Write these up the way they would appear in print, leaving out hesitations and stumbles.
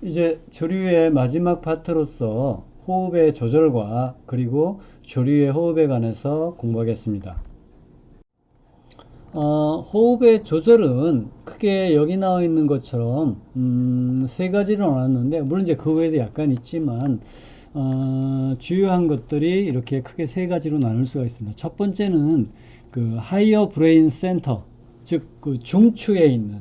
이제 조류의 마지막 파트로서 호흡의 조절과 그리고 조류의 호흡에 관해서 공부하겠습니다. 호흡의 조절은 크게 여기 나와 있는 것처럼 세 가지로 나눴는데, 물론 이제 그 외에도 약간 있지만 주요한 것들이 이렇게 크게 세 가지로 나눌 수가 있습니다. 첫 번째는 그 하이어 브레인 센터, 즉 그 중추에 있는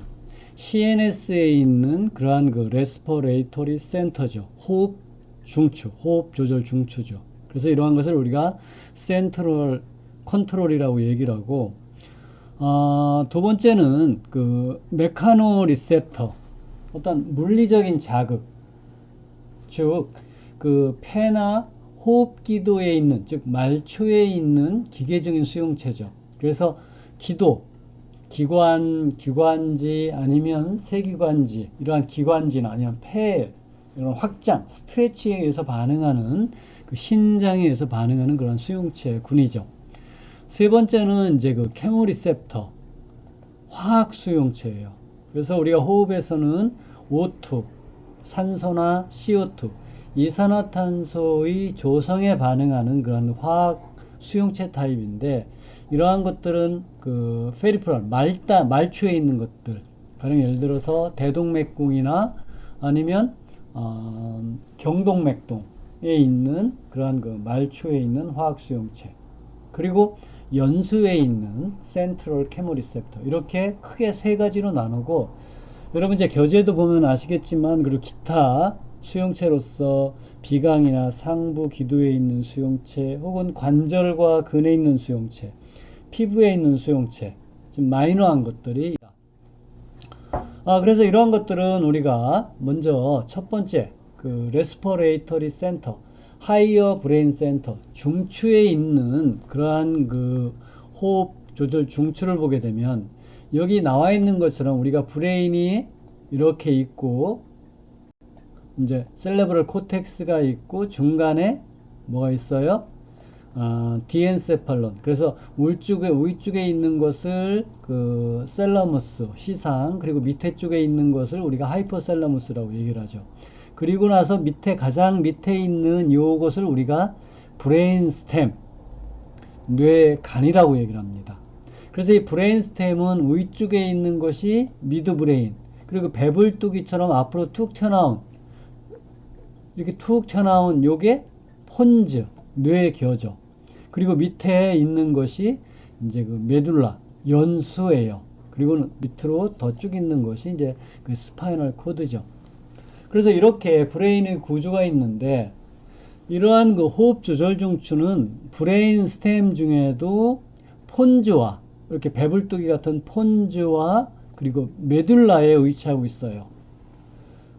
CNS에 있는 그러한 그 레스퍼레이토리 센터죠. 호흡 중추, 호흡 조절 중추죠. 그래서 이러한 것을 우리가 센트럴 컨트롤이라고 얘기를 하고, 두 번째는 그 메카노 리셉터, 어떤 물리적인 자극, 즉 그 폐나 호흡기도에 있는, 즉 말초에 있는 기계적인 수용체죠. 그래서 기도, 기관지 아니면 세기관지, 이러한 기관지나 아니면 폐 이런 확장, 스트레치에 의해서 반응하는, 그 신장에 의해서 반응하는 그런 수용체 군이죠. 세 번째는 이제 그 케모리셉터, 화학 수용체예요. 그래서 우리가 호흡에서는 O2, 산소나 CO2, 이산화탄소의 조성에 반응하는 그런 화학 수용체 타입인데, 이러한 것들은 그 페리프럴, 말초에 있는 것들, 가령 예를 들어서 대동맥공이나 아니면 경동맥동에 있는 그러한 그 말초에 있는 화학 수용체, 그리고 연수에 있는 센트럴 케모리셉터, 이렇게 크게 세 가지로 나누고, 여러분 이제 교재도 보면 아시겠지만, 그리고 기타 수용체로서 비강이나 상부 기도에 있는 수용체, 혹은 관절과 근에 있는 수용체, 피부에 있는 수용체, 좀 마이너한 것들이 그래서 이러한 것들은 우리가 먼저 첫 번째 그 레스퍼레이터리 센터, 하이어 브레인 센터, 중추에 있는 그러한 그 호흡 조절 중추를 보게 되면, 여기 나와 있는 것처럼 우리가 브레인이 이렇게 있고, 이제 셀레브럴 코텍스가 있고, 중간에 뭐가 있어요? 디엔세팔론. 그래서 위쪽에 있는 것을 그 셀러무스, 시상, 그리고 밑에 쪽에 있는 것을 우리가 하이포셀러무스라고 얘기를 하죠. 그리고 나서 가장 밑에 있는 요것을 우리가 브레인 스템, 뇌간이라고 얘기를 합니다. 그래서 이 브레인 스템은 위쪽에 있는 것이 미드 브레인, 그리고 배불뚝이처럼 앞으로 툭 튀어나온, 이렇게 툭 튀어나온 요게 폰즈, 뇌겨죠. 그리고 밑에 있는 것이 이제 그 메둘라, 연수예요. 그리고 밑으로 더 쭉 있는 것이 이제 그 스파이널 코드죠. 그래서 이렇게 브레인의 구조가 있는데, 이러한 그 호흡 조절 중추는 브레인 스템 중에도 폰즈와, 이렇게 배불뚝이 같은 폰즈와 그리고 메둘라에 위치하고 있어요.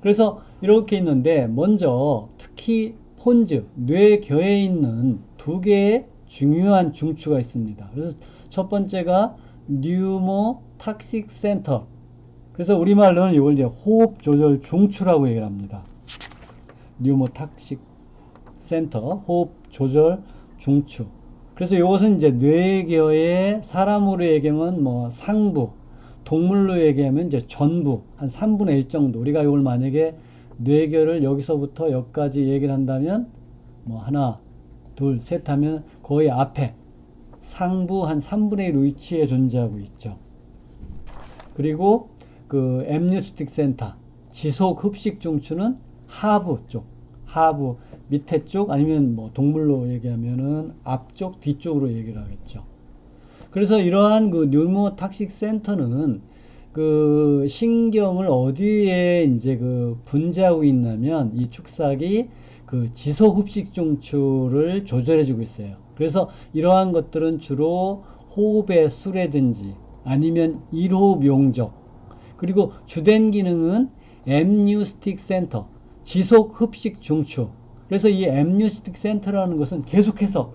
그래서 이렇게 있는데, 먼저 특히 폰즈, 뇌교에 있는 두 개의 중요한 중추가 있습니다. 그래서 첫 번째가 뉴모탁식 센터. 그래서 우리말로는 이걸 이제 호흡 조절 중추라고 얘기를 합니다. 뉴모탁식 센터, 호흡 조절 중추. 그래서 이것은 이제 뇌계의, 사람으로 얘기하면 뭐 상부, 동물로 얘기하면 이제 전부, 한 3분의 1 정도. 우리가 이걸 만약에 뇌계를 여기서부터 여기까지 얘기를 한다면, 뭐 하나, 둘, 셋 하면 거의 앞에 상부 한 3분의 1 위치에 존재하고 있죠. 그리고 그 엠뉴스틱 센터, 지속 흡식 중추는 하부 쪽, 하부 밑에 쪽, 아니면 뭐 동물로 얘기하면은 앞쪽, 뒤쪽으로 얘기를 하겠죠. 그래서 이러한 그 뉴모탁식 센터는 그 신경을 어디에 이제 그 분자하고 있냐면, 이 축삭이 그 지속 흡식 중추를 조절해주고 있어요. 그래서 이러한 것들은 주로 호흡의 수라든지 아니면 일호흡 용적, 그리고 주된 기능은 엠뉴스틱 센터, 지속 흡식 중추. 그래서 이 엠뉴스틱 센터라는 것은 계속해서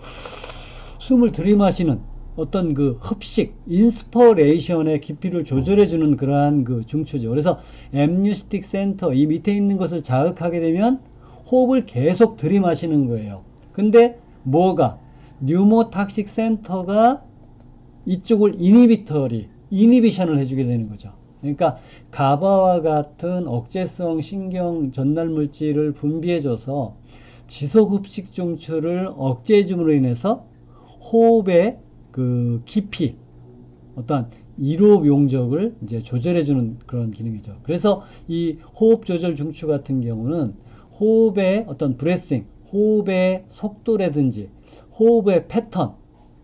숨을 들이마시는 어떤 그 흡식, 인스퍼레이션의 깊이를 조절해주는 그러한 그 중추죠. 그래서 엠뉴스틱 센터, 이 밑에 있는 것을 자극하게 되면 호흡을 계속 들이마시는 거예요. 근데 뭐가? 뉴모탁식 센터가 이쪽을 이니비션을 해주게 되는 거죠. 그러니까 가바와 같은 억제성 신경 전달 물질을 분비해줘서 지속 흡식 중추를 억제해줌으로 인해서 호흡의 그 깊이, 어떠한 이로흡 용적을 이제 조절해주는 그런 기능이죠. 그래서 이 호흡 조절 중추 같은 경우는 호흡의 어떤 브레싱, 호흡의 속도라든지 호흡의 패턴,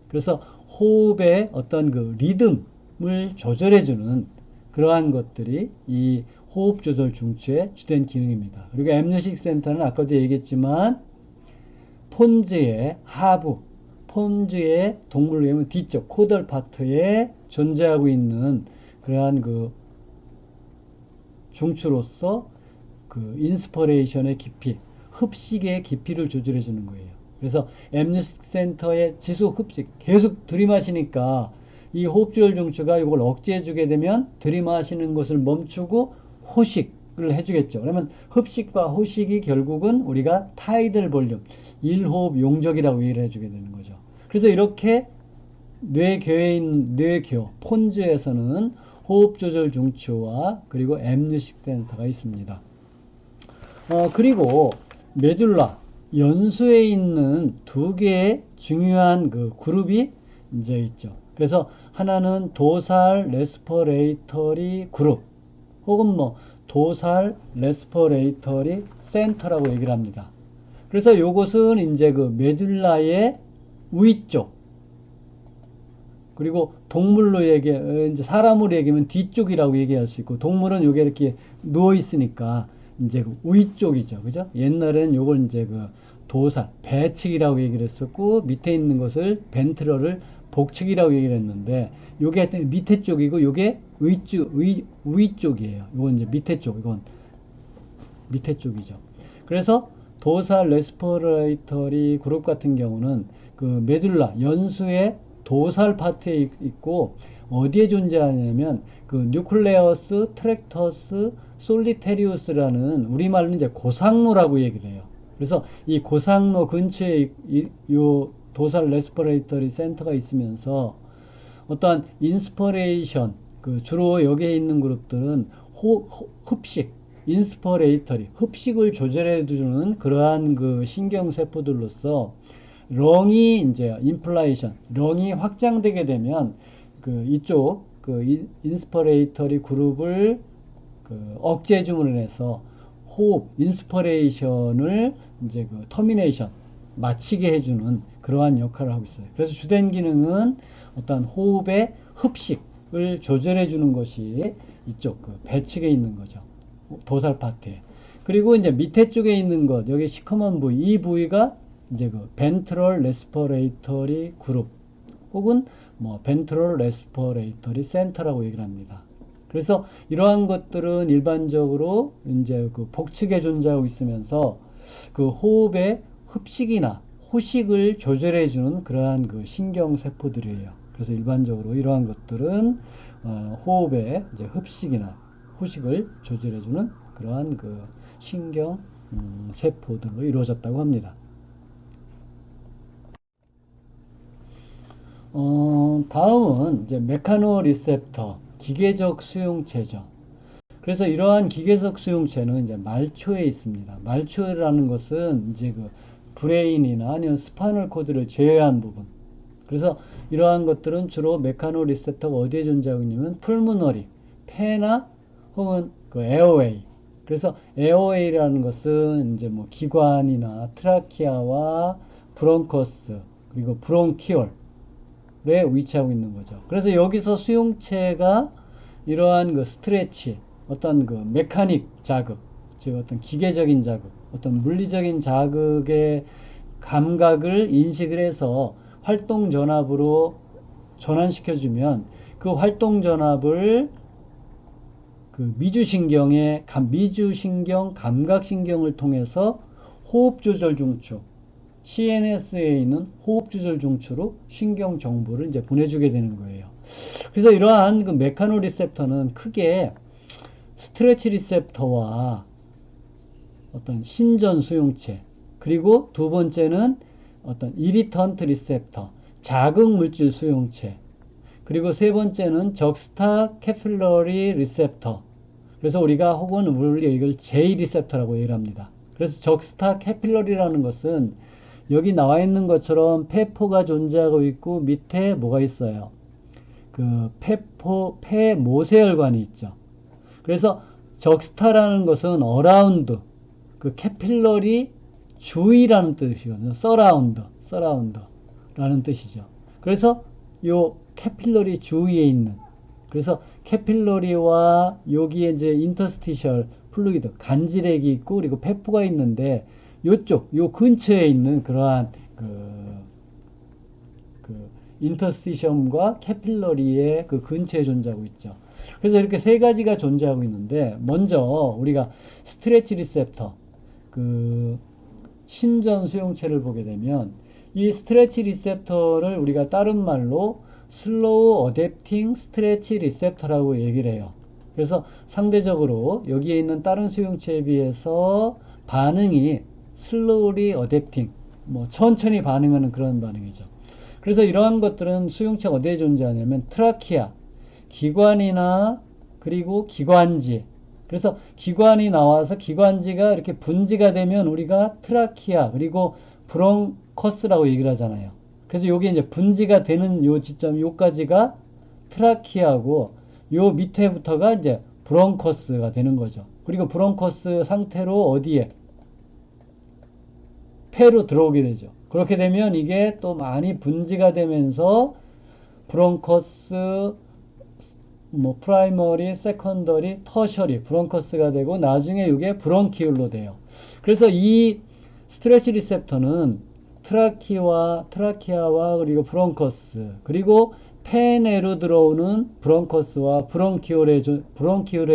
그래서 호흡의 어떤 그 리듬을 조절해주는 그러한 것들이 이 호흡 조절 중추의 주된 기능입니다. 그리고 앰뇸식 센터는 아까도 얘기했지만 폰즈의 하부, 폰즈의 동물로 얘기하면 뒤쪽 코덜 파트에 존재하고 있는 그러한 그 중추로서 그 인스퍼레이션의 깊이, 흡식의 깊이를 조절해 주는 거예요. 그래서 앰뇸식 센터의 지속 흡식 계속 들이마시니까 이 호흡조절 중추가 이걸 억제해 주게 되면 들이마시는 것을 멈추고 호식을 해주겠죠. 그러면 흡식과 호식이 결국은 우리가 타이들 볼륨, 1호흡 용적이라고 얘기를 해주게 되는 거죠. 그래서 이렇게 뇌교에 있는 뇌교, 폰즈에서는 호흡조절 중추와 그리고 앰뇸식 센터가 있습니다. 그리고 메듈라, 연수에 있는 두 개의 중요한 그 그룹이 이제 있죠. 그래서 하나는 도살 레스퍼레이터리 그룹, 혹은 뭐 도살 레스퍼레이터리 센터라고 얘기를 합니다. 그래서 이것은 이제 그 메듈라의 위쪽, 그리고 동물로 이제 사람으로 얘기하면 뒤쪽이라고 얘기할 수 있고, 동물은 요게 이렇게 누워 있으니까 이제 그 위쪽이죠. 그죠? 옛날에는 요걸 이제 그 도살, 배측이라고 얘기를 했었고, 밑에 있는 것을 벤트럴을 복측이라고 얘기를 했는데, 요게 하여튼 밑에 쪽이고, 요게 위쪽이에요. 요건 이제 밑에 쪽, 이건 밑에 쪽이죠. 그래서 도살 레스퍼레이터리 그룹 같은 경우는 그 메듈라, 연수의 도살 파트에 있고, 어디에 존재하냐면 그 뉴클레어스 트랙터스 솔리테리우스라는, 우리말로 이제 고상로라고 얘기를 해요. 그래서 이 고상로 근처에 요 도살 레스퍼레이터리 센터가 있으면서 어떠한 인스퍼레이션, 그 주로 여기에 있는 그룹들은 흡식, 인스퍼레이터리, 흡식을 조절해 주는 그러한 그 신경세포들로서 렁이 이제 인플라이션, 렁이 확장되게 되면 그 이쪽 그 인스퍼레이터리 그룹을 그 억제해 줌으로 인해서 호흡, 인스퍼레이션을 이제 그 터미네이션, 마치게 해주는 그러한 역할을 하고 있어요. 그래서 주된 기능은 어떤 호흡의 흡식을 조절해 주는 것이 이쪽 그 배측에 있는 거죠. 도살 파트에. 그리고 이제 밑에 쪽에 있는 것, 여기 시커먼 부위, 이 부위가 이제 그 벤트럴 레스퍼레이터리 그룹, 혹은 뭐 벤트럴 레스퍼레이터리 센터라고 얘기를 합니다. 그래서 이러한 것들은 일반적으로 이제 그 복측에 존재하고 있으면서 그 호흡의 흡식이나 호식을 조절해 주는 그러한 그 신경 세포들이에요. 그래서 일반적으로 이러한 것들은 호흡의 이제 흡식이나 호식을 조절해 주는 그러한 그 신경 세포들로 이루어졌다고 합니다. 다음은 이제 메카노 리셉터, 기계적 수용체죠. 그래서 이러한 기계적 수용체는 이제 말초에 있습니다. 말초라는 것은 이제 그 브레인이나 아니면 스파이널 코드를 제외한 부분. 그래서 이러한 것들은 주로 메카노 리셉터가 어디에 존재하고 있냐면 풀무너리, 폐나 혹은 그 에어웨이. 그래서 에어웨이라는 것은 이제 뭐 기관이나 트라키아와 브론커스, 그리고 브론키올 위치하고 있는 거죠. 그래서 여기서 수용체가 이러한 그 스트레치, 어떤 그 메카닉 자극, 즉 어떤 기계적인 자극, 어떤 물리적인 자극의 감각을 인식을 해서 활동 전압으로 전환시켜주면 그 활동 전압을 그 미주신경 감각신경을 통해서 호흡조절 중추, CNS에 있는 호흡조절 중추로 신경 정보를 이제 보내주게 되는 거예요. 그래서 이러한 그 메카노 리셉터는 크게 스트레치 리셉터와 어떤 신전 수용체, 그리고 두 번째는 어떤 이리턴트 리셉터, 자극 물질 수용체, 그리고 세 번째는 적스타 캐필러리 리셉터. 그래서 우리가 혹은 우리 이걸 J 리셉터라고 얘기를 합니다. 그래서 적스타 캐필러리라는 것은 여기 나와 있는 것처럼 폐포가 존재하고 있고 밑에 뭐가 있어요? 그 폐모세혈관이 있죠. 그래서 적스타라는 것은 어라운드, 그 캐필러리 주위라는 뜻이거든요. 서라운드라는 뜻이죠. 그래서 요 캐필러리 주위에 있는, 그래서 캐필러리와 여기에 이제 인터스티셜 플루이드, 간질액이 있고 그리고 폐포가 있는데 요쪽 요 근처에 있는 그러한 그 인터스티션과 캐필러리의 그 근처에 존재하고 있죠. 그래서 이렇게 세 가지가 존재하고 있는데, 먼저 우리가 스트레치 리셉터, 그 신전 수용체를 보게 되면 이 스트레치 리셉터를 우리가 다른 말로 슬로우 어댑팅 스트레치 리셉터라고 얘기를 해요. 그래서 상대적으로 여기에 있는 다른 수용체에 비해서 반응이 슬로우리 어댑팅, 뭐 천천히 반응하는 그런 반응이죠. 그래서 이러한 것들은 수용체가 어디에 존재하냐면 트라키아, 기관이나 그리고 기관지. 그래서 기관이 나와서 기관지가 이렇게 분지가 되면 우리가 트라키아 그리고 브론커스라고 얘기를 하잖아요. 그래서 요게 이제 분지가 되는 요 지점 요까지가 트라키아고 요 밑에부터가 이제 브론커스가 되는 거죠. 그리고 브론커스 상태로 어디에? 폐로 들어오게 되죠. 그렇게 되면 이게 또 많이 분지가 되면서 브론커스, 뭐 프라이머리, 세컨더리, 터셔리, 브론커스가 되고 나중에 이게 브론키울로 돼요. 그래서 이 스트레치 리셉터는 트라키아와 그리고 브론커스, 그리고 폐 내로 들어오는 브론커스와 브론키울에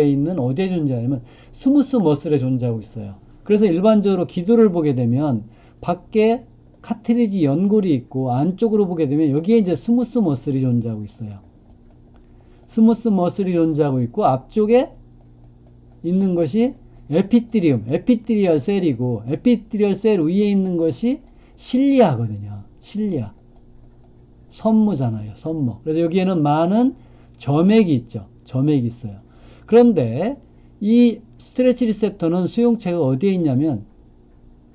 있는 어디에 존재하냐면 스무스 머슬에 존재하고 있어요. 그래서 일반적으로 기도를 보게 되면 밖에 카트리지 연골이 있고 안쪽으로 보게 되면 여기에 이제 스무스 머슬이 존재하고 있어요. 스무스 머슬이 존재하고 있고 앞쪽에 있는 것이 에피티리얼 셀이고 에피티리얼 셀 위에 있는 것이 실리아거든요. 실리아. 선무잖아요. 선무. 그래서 여기에는 많은 점액이 있죠. 점액이 있어요. 그런데 이 스트레치 리셉터는 수용체가 어디에 있냐면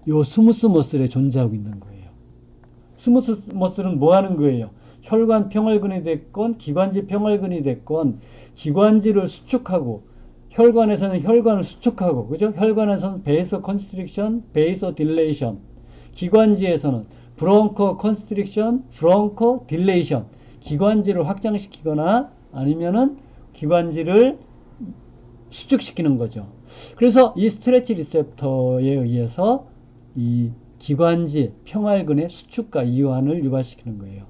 요 스무스 머슬에 존재하고 있는 거예요. 스무스 머슬은 뭐 하는 거예요? 혈관 평혈근이 됐건 기관지 평혈근이 됐건 기관지를 수축하고 혈관에서는 혈관을 수축하고 그죠? 혈관에서는 베이서 컨스트릭션, 베이서 딜레이션, 기관지에서는 브론커 컨스트릭션, 브론커 딜레이션, 기관지를 확장시키거나 아니면은 기관지를 수축시키는 거죠. 그래서 이 스트레치 리셉터에 의해서 이 기관지 평활근의 수축과 이완을 유발시키는 거예요.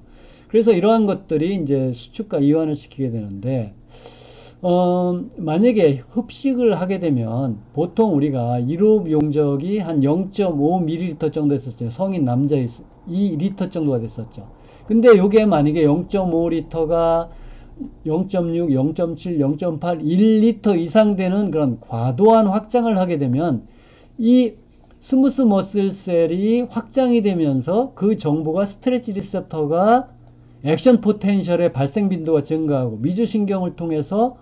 그래서 이러한 것들이 이제 수축과 이완을 시키게 되는데, 만약에 흡식을 하게 되면 보통 우리가 일호흡 용적이 한 0.5ml 정도 됐었어요. 성인 남자 2리터 정도가 됐었죠. 근데 요게 만약에 0.5리터가 0.6, 0.7, 0.8, 1리터 이상 되는 그런 과도한 확장을 하게 되면 이 스무스 머슬셀이 확장이 되면서 그 정보가 스트레치 리셉터가 액션 포텐셜의 발생 빈도가 증가하고 미주신경을 통해서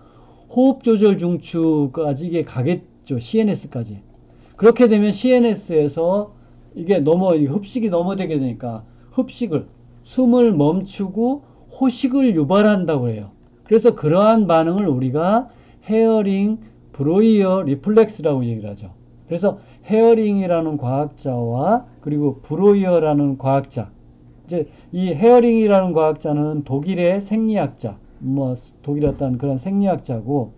호흡 조절 중추까지 이게 가겠죠. CNS까지. 그렇게 되면 CNS에서 이게 흡식이 넘어되게 되니까 숨을 멈추고 호식을 유발한다고 해요. 그래서 그러한 반응을 우리가 헤어링 브로이어 리플렉스라고 얘기를 하죠. 그래서 헤어링이라는 과학자와 그리고 브로이어라는 과학자, 이제 이 헤어링이라는 과학자는 독일의 생리학자, 독일의 어떤 그런 생리학자고,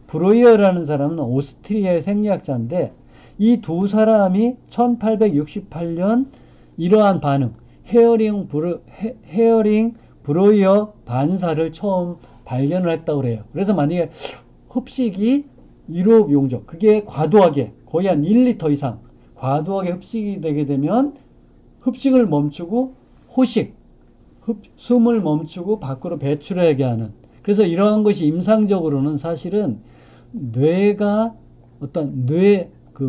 브로이어라는 사람은 오스트리아의 생리학자인데, 이 두 사람이 1868년 이러한 반응, 헤어링 브로이어 반사를 처음 발견을 했다고 그래요. 그래서 만약에 흡식이 일호흡 용적, 그게 과도하게 거의 한 1리터 이상 과도하게 흡식이 되게 되면 흡식을 멈추고 숨을 멈추고 밖으로 배출하게 하는, 그래서 이러한 것이 임상적으로는 사실은 뇌가 어떤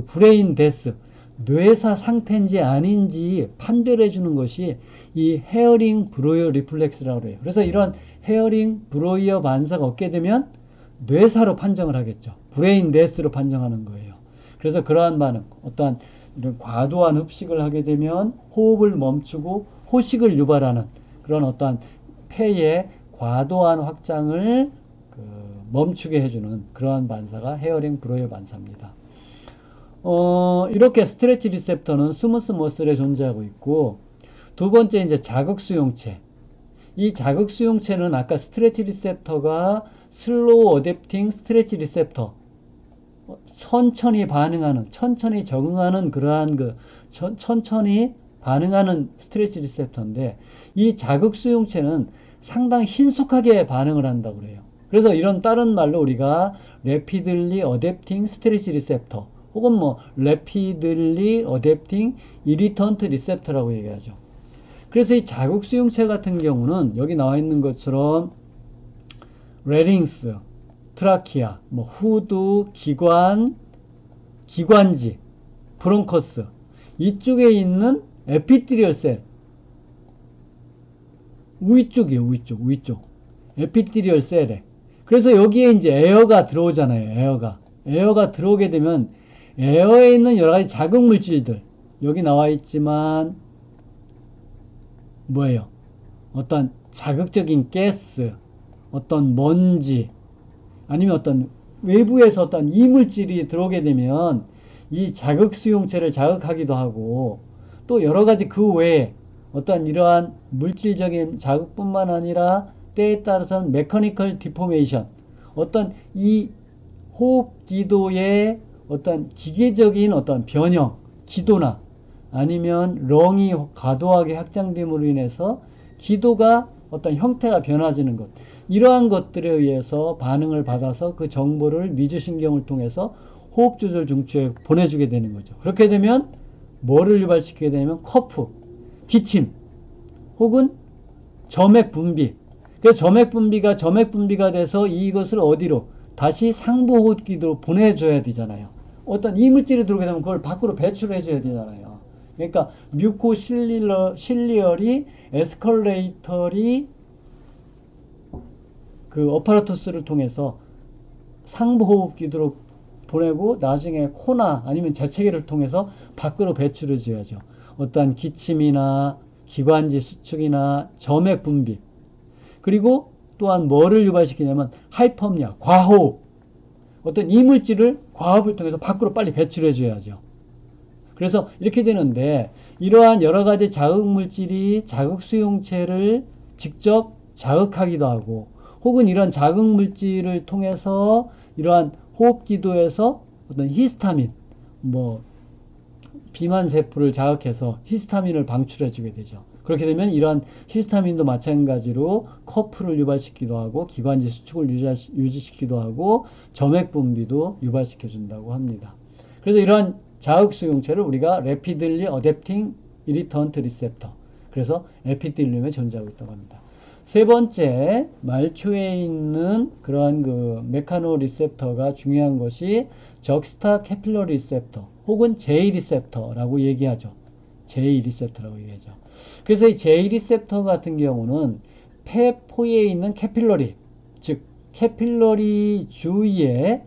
브레인 데스, 뇌사 상태인지 아닌지 판별해 주는 것이 이 헤어링 브로이어 리플렉스라고 해요. 그래서 이런 헤어링 브로이어 반사가 없게 되면 뇌사로 판정을 하겠죠. 브레인 데스로 판정하는 거예요. 그래서 그러한 반응, 어떠한 이런 과도한 흡식을 하게 되면 호흡을 멈추고 호식을 유발하는 그런 어떠한 폐의 과도한 확장을 멈추게 해주는 그러한 반사가 헤어링 브로이어 반사입니다. 이렇게 스트레치 리셉터는 스무스 머슬에 존재하고 있고, 두 번째 이제 자극 수용체. 이 자극 수용체는 아까 스트레치 리셉터가 슬로우 어댑팅 스트레치 리셉터, 천천히 반응하는, 천천히 적응하는 그러한 천천히 반응하는 스트레치 리셉터인데, 이 자극 수용체는 상당히 신속하게 반응을 한다고 그래요. 그래서 이런 다른 말로 우리가 rapidly adapting stretch receptor 혹은 뭐 rapidly adapting irritant receptor라고 얘기하죠. 그래서 이 자극 수용체 같은 경우는 여기 나와 있는 것처럼 레링스, 트라키아, 뭐 후두, 기관지, 브론커스 이쪽에 있는 에피티리얼 셀 위쪽이에요. 위쪽 에피티리얼 셀에. 그래서 여기에 이제 에어가 들어오잖아요. 에어가 들어오게 되면 에어에 있는 여러 가지 자극 물질들 여기 나와 있지만 뭐예요? 어떤 자극적인 가스, 어떤 먼지, 아니면 어떤 외부에서 어떤 이물질이 들어오게 되면 이 자극 수용체를 자극하기도 하고 또 여러 가지 그 외에 어떤 이러한 물질적인 자극뿐만 아니라 때에 따라서는 메커니컬 디포메이션, 어떤 이 호흡 기도의 어떤 기계적인 어떤 변형, 기도나 아니면 렁이 과도하게 확장됨으로 인해서 기도가 어떤 형태가 변화지는 것, 이러한 것들에 의해서 반응을 받아서 그 정보를 미주신경을 통해서 호흡 조절 중추에 보내주게 되는 거죠. 그렇게 되면 뭐를 유발시키게 되냐면 커프, 기침 혹은 점액 분비. 그래서 점액 분비가 돼서 이것을 어디로 다시 상부 호흡기로 보내줘야 되잖아요. 어떤 이물질이 들어오게 되면 그걸 밖으로 배출해줘야 되잖아요. 그러니까 뮤코실리얼이 에스컬레이터리 그 어파라투스를 통해서 상부 호흡기로 보내고 나중에 코나 아니면 재채기를 통해서 밖으로 배출해줘야죠. 어떠한 기침이나 기관지 수축이나 점액 분비, 그리고 또한 뭐를 유발시키냐면 하이퍼미아, 과호흡, 어떤 이물질을 과호흡을 통해서 밖으로 빨리 배출해줘야죠. 그래서 이렇게 되는데 이러한 여러 가지 자극 물질이 자극 수용체를 직접 자극하기도 하고 혹은 이런 자극 물질을 통해서 이러한 호흡 기도에서 어떤 히스타민, 뭐 비만 세포를 자극해서 히스타민을 방출해주게 되죠. 그렇게 되면 이러한 히스타민도 마찬가지로 커프를 유발시키기도 하고 기관지 수축을 유지시키기도 하고 점액 분비도 유발시켜준다고 합니다. 그래서 이러한 자극 수용체를 우리가 rapidly adapting irritant receptor, 그래서 에피텔리움에 존재하고 있다고 합니다. 세 번째, 말초에 있는 그러한 그 메카노 리셉터가 중요한 것이 적스타 캐필러리 리셉터 혹은 J 리셉터라고 얘기하죠. J 리셉터라고 얘기하죠. 그래서 이 J 리셉터 같은 경우는 폐포에 있는 캐필러리, 즉 캐필러리 주위에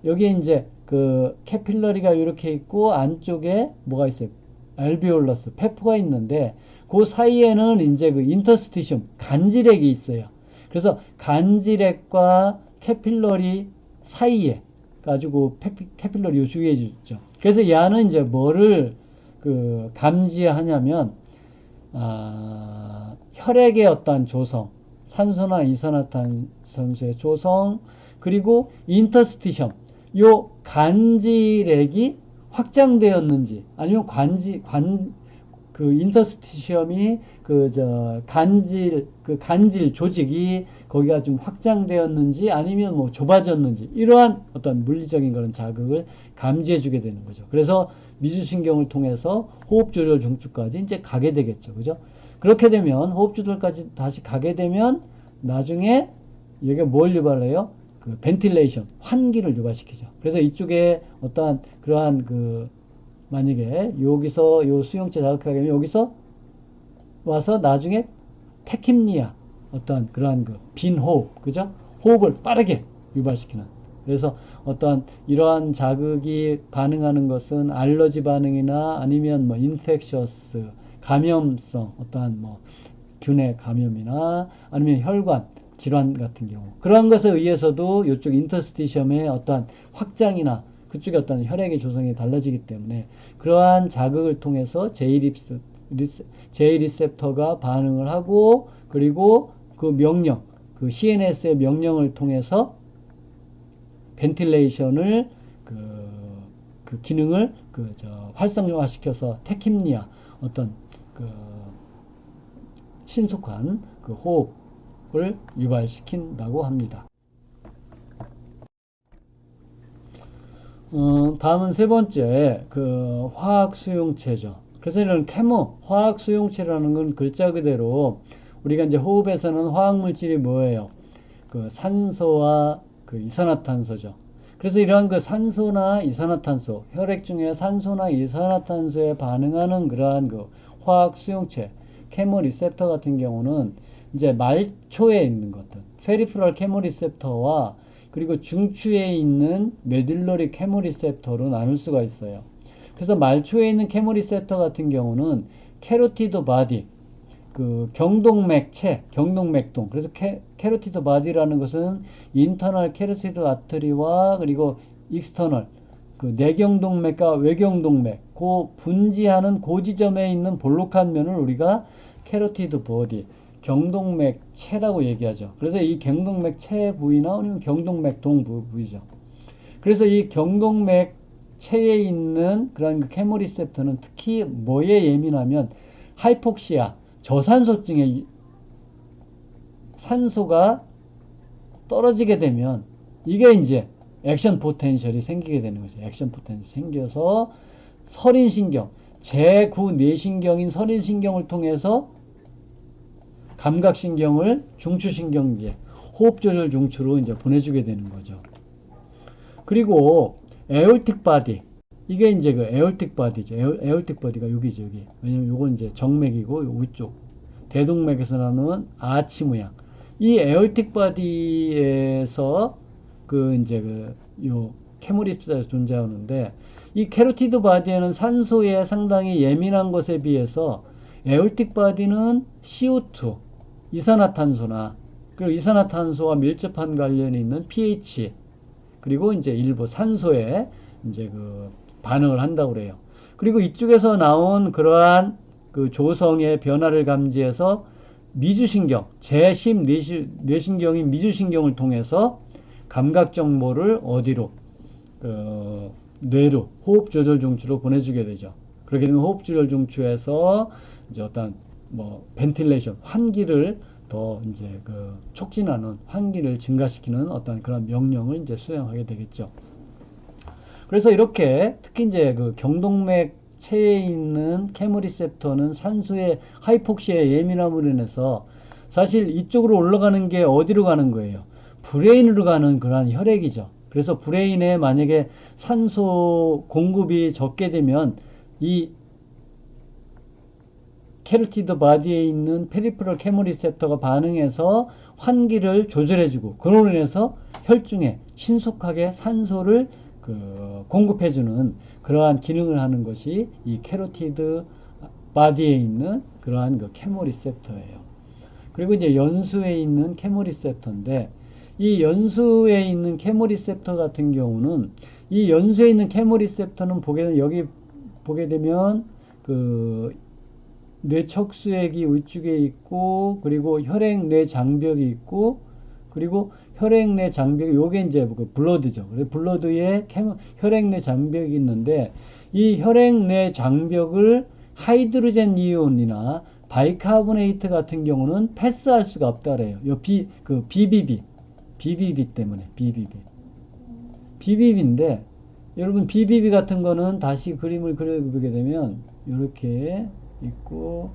여기에 이제 그 캐필러리가 이렇게 있고 안쪽에 뭐가 있어요? 알비올러스, 폐포가 있는데 그 사이에는 이제 그 인터스티슘, 간질액이 있어요. 그래서 간질액과 캐필러리 사이에 가지고 캐필러리 주위에 있죠. 그래서 얘는 이제 뭐를 그 감지하냐면 혈액의 어떤 조성, 산소나 이산화탄소의 조성, 그리고 인터스티션, 요 간질액이 확장되었는지 아니면 그 인터스티시엄이 간질 조직이 거기가 좀 확장되었는지 아니면 뭐 좁아졌는지 이러한 어떤 물리적인 그런 자극을 감지해 주게 되는 거죠. 그래서 미주신경을 통해서 호흡 조절 중추까지 이제 가게 되겠죠. 그죠? 그렇게 되면 호흡 조절까지 다시 가게 되면 나중에 여기가 뭘 유발해요? 그 벤틸레이션, 환기를 유발시키죠. 그래서 이쪽에 어떠한 그러한 그 만약에 여기서 요 수용체 자극하게 되면 여기서 와서 나중에 테킴니아, 어떠한 그러한 그 빈 호흡, 그죠? 호흡을 빠르게 유발시키는. 그래서 어떠한 이러한 자극이 반응하는 것은 알러지 반응이나 아니면 뭐 인펙셔스, 감염성, 어떠한 뭐 균의 감염이나 아니면 혈관 질환 같은 경우 그러한 것에 의해서도 이쪽 인터스티시엄의 어떠한 확장이나 그쪽에 어떤 혈액의 조성이 달라지기 때문에 그러한 자극을 통해서 J 리셉터가 반응을 하고 그리고 그 명령, 그 CNS의 명령을 통해서 벤틸레이션을 그 기능을 활성화시켜서 테킴니아 어떤 그 신속한 그 호흡을 유발시킨다고 합니다. 다음은 세 번째 그 화학 수용체죠. 그래서 이런 케모 화학 수용체라는 건 글자 그대로 우리가 이제 호흡에서는 화학 물질이 뭐예요? 그 산소와 그 이산화탄소죠. 그래서 이러한 그 산소나 이산화탄소, 혈액 중에 산소나 이산화탄소에 반응하는 그러한 그 화학 수용체, 케모 리셉터 같은 경우는 이제 말초에 있는 것들, 페리프럴 케모 리셉터와 그리고 중추에 있는 메듈러리 케모 리셉터로 나눌 수가 있어요. 그래서 말초에 있는 케모 리셉터 같은 경우는 캐로티드 바디, 그 경동맥체, 경동맥동. 그래서 캐로티드 바디라는 것은 인터널 캐로티드 아터리와 그리고 익스터널 그 내경동맥과 외경동맥, 그 분지하는 그 지점에 있는 볼록한 면을 우리가 캐로티드 보디, 경동맥체라고 얘기하죠. 그래서 이 경동맥체 부위나 아니면 경동맥동 부위죠. 그래서 이 경동맥체에 있는 그런 그 케모리셉터는 특히 뭐에 예민하면 하이폭시아, 저산소증에 산소가 떨어지게 되면 이게 이제 액션 포텐셜이 생기게 되는 거죠. 액션 포텐셜이 생겨서 설인신경, 제9 뇌신경인 설인신경을 통해서 감각신경을 중추신경계, 호흡조절 중추로 이제 보내주게 되는 거죠. 그리고 에올틱 바디, 이게 이제 그 에올틱 바디죠. 에올틱 바디가 여기죠, 여기. 왜냐면 요건 이제 정맥이고 요 위쪽 대동맥에서 나오는 아치 모양. 이 에올틱 바디에서 그 이제 요 캐모리스가 존재하는데 이 캐로티드 바디에는 산소에 상당히 예민한 것에 비해서 에올틱 바디는 CO2 이산화탄소나 그리고 이산화탄소와 밀접한 관련이 있는 pH 그리고 이제 일부 산소에 이제 그 반응을 한다고 그래요. 그리고 이쪽에서 나온 그러한 그 조성의 변화를 감지해서 미주신경, 제10 뇌신경인 미주신경을 통해서 감각 정보를 어디로 뇌로 호흡조절 중추로 보내주게 되죠. 그렇게 되면 호흡조절 중추에서 이제 어떤 뭐 벤틸레이션 환기를 더 이제 그 촉진하는 환기를 증가시키는 어떤 그런 명령을 이제 수행하게 되겠죠. 그래서 이렇게 특히 이제 그 경동맥체에 있는 케모리셉터는 산소의 하이폭시에 예민함으로 인해서 사실 이쪽으로 올라가는 게 어디로 가는 거예요? 브레인으로 가는 그러한 혈액이죠. 그래서 브레인에 만약에 산소 공급이 적게 되면 이 캐로티드 바디에 있는 페리프럴 케모리셉터가 반응해서 환기를 조절해주고 그로 인해서 혈중에 신속하게 산소를 공급해주는 그러한 기능을 하는 것이 이 캐로티드 바디에 있는 그러한 그 케모리셉터예요. 그리고 이제 연수에 있는 케모리셉터인데 이 연수에 있는 케모리셉터 같은 경우는 이 연수에 있는 케모리셉터는 여기 보게 되면 그 뇌척수액이 위쪽에 있고 그리고 혈액내 장벽이 있고 그리고 혈액내 장벽이 요게 이제 그 블러드죠. 블러드에 혈액내 장벽이 있는데 이 혈액내 장벽을 하이드로젠 이온이나 바이카보네이트 같은 경우는 패스할 수가 없다 그래요. 요 BBB 때문에 BBB인데 여러분 BBB 같은 거는 다시 그림을 그려보게 되면 이렇게 있고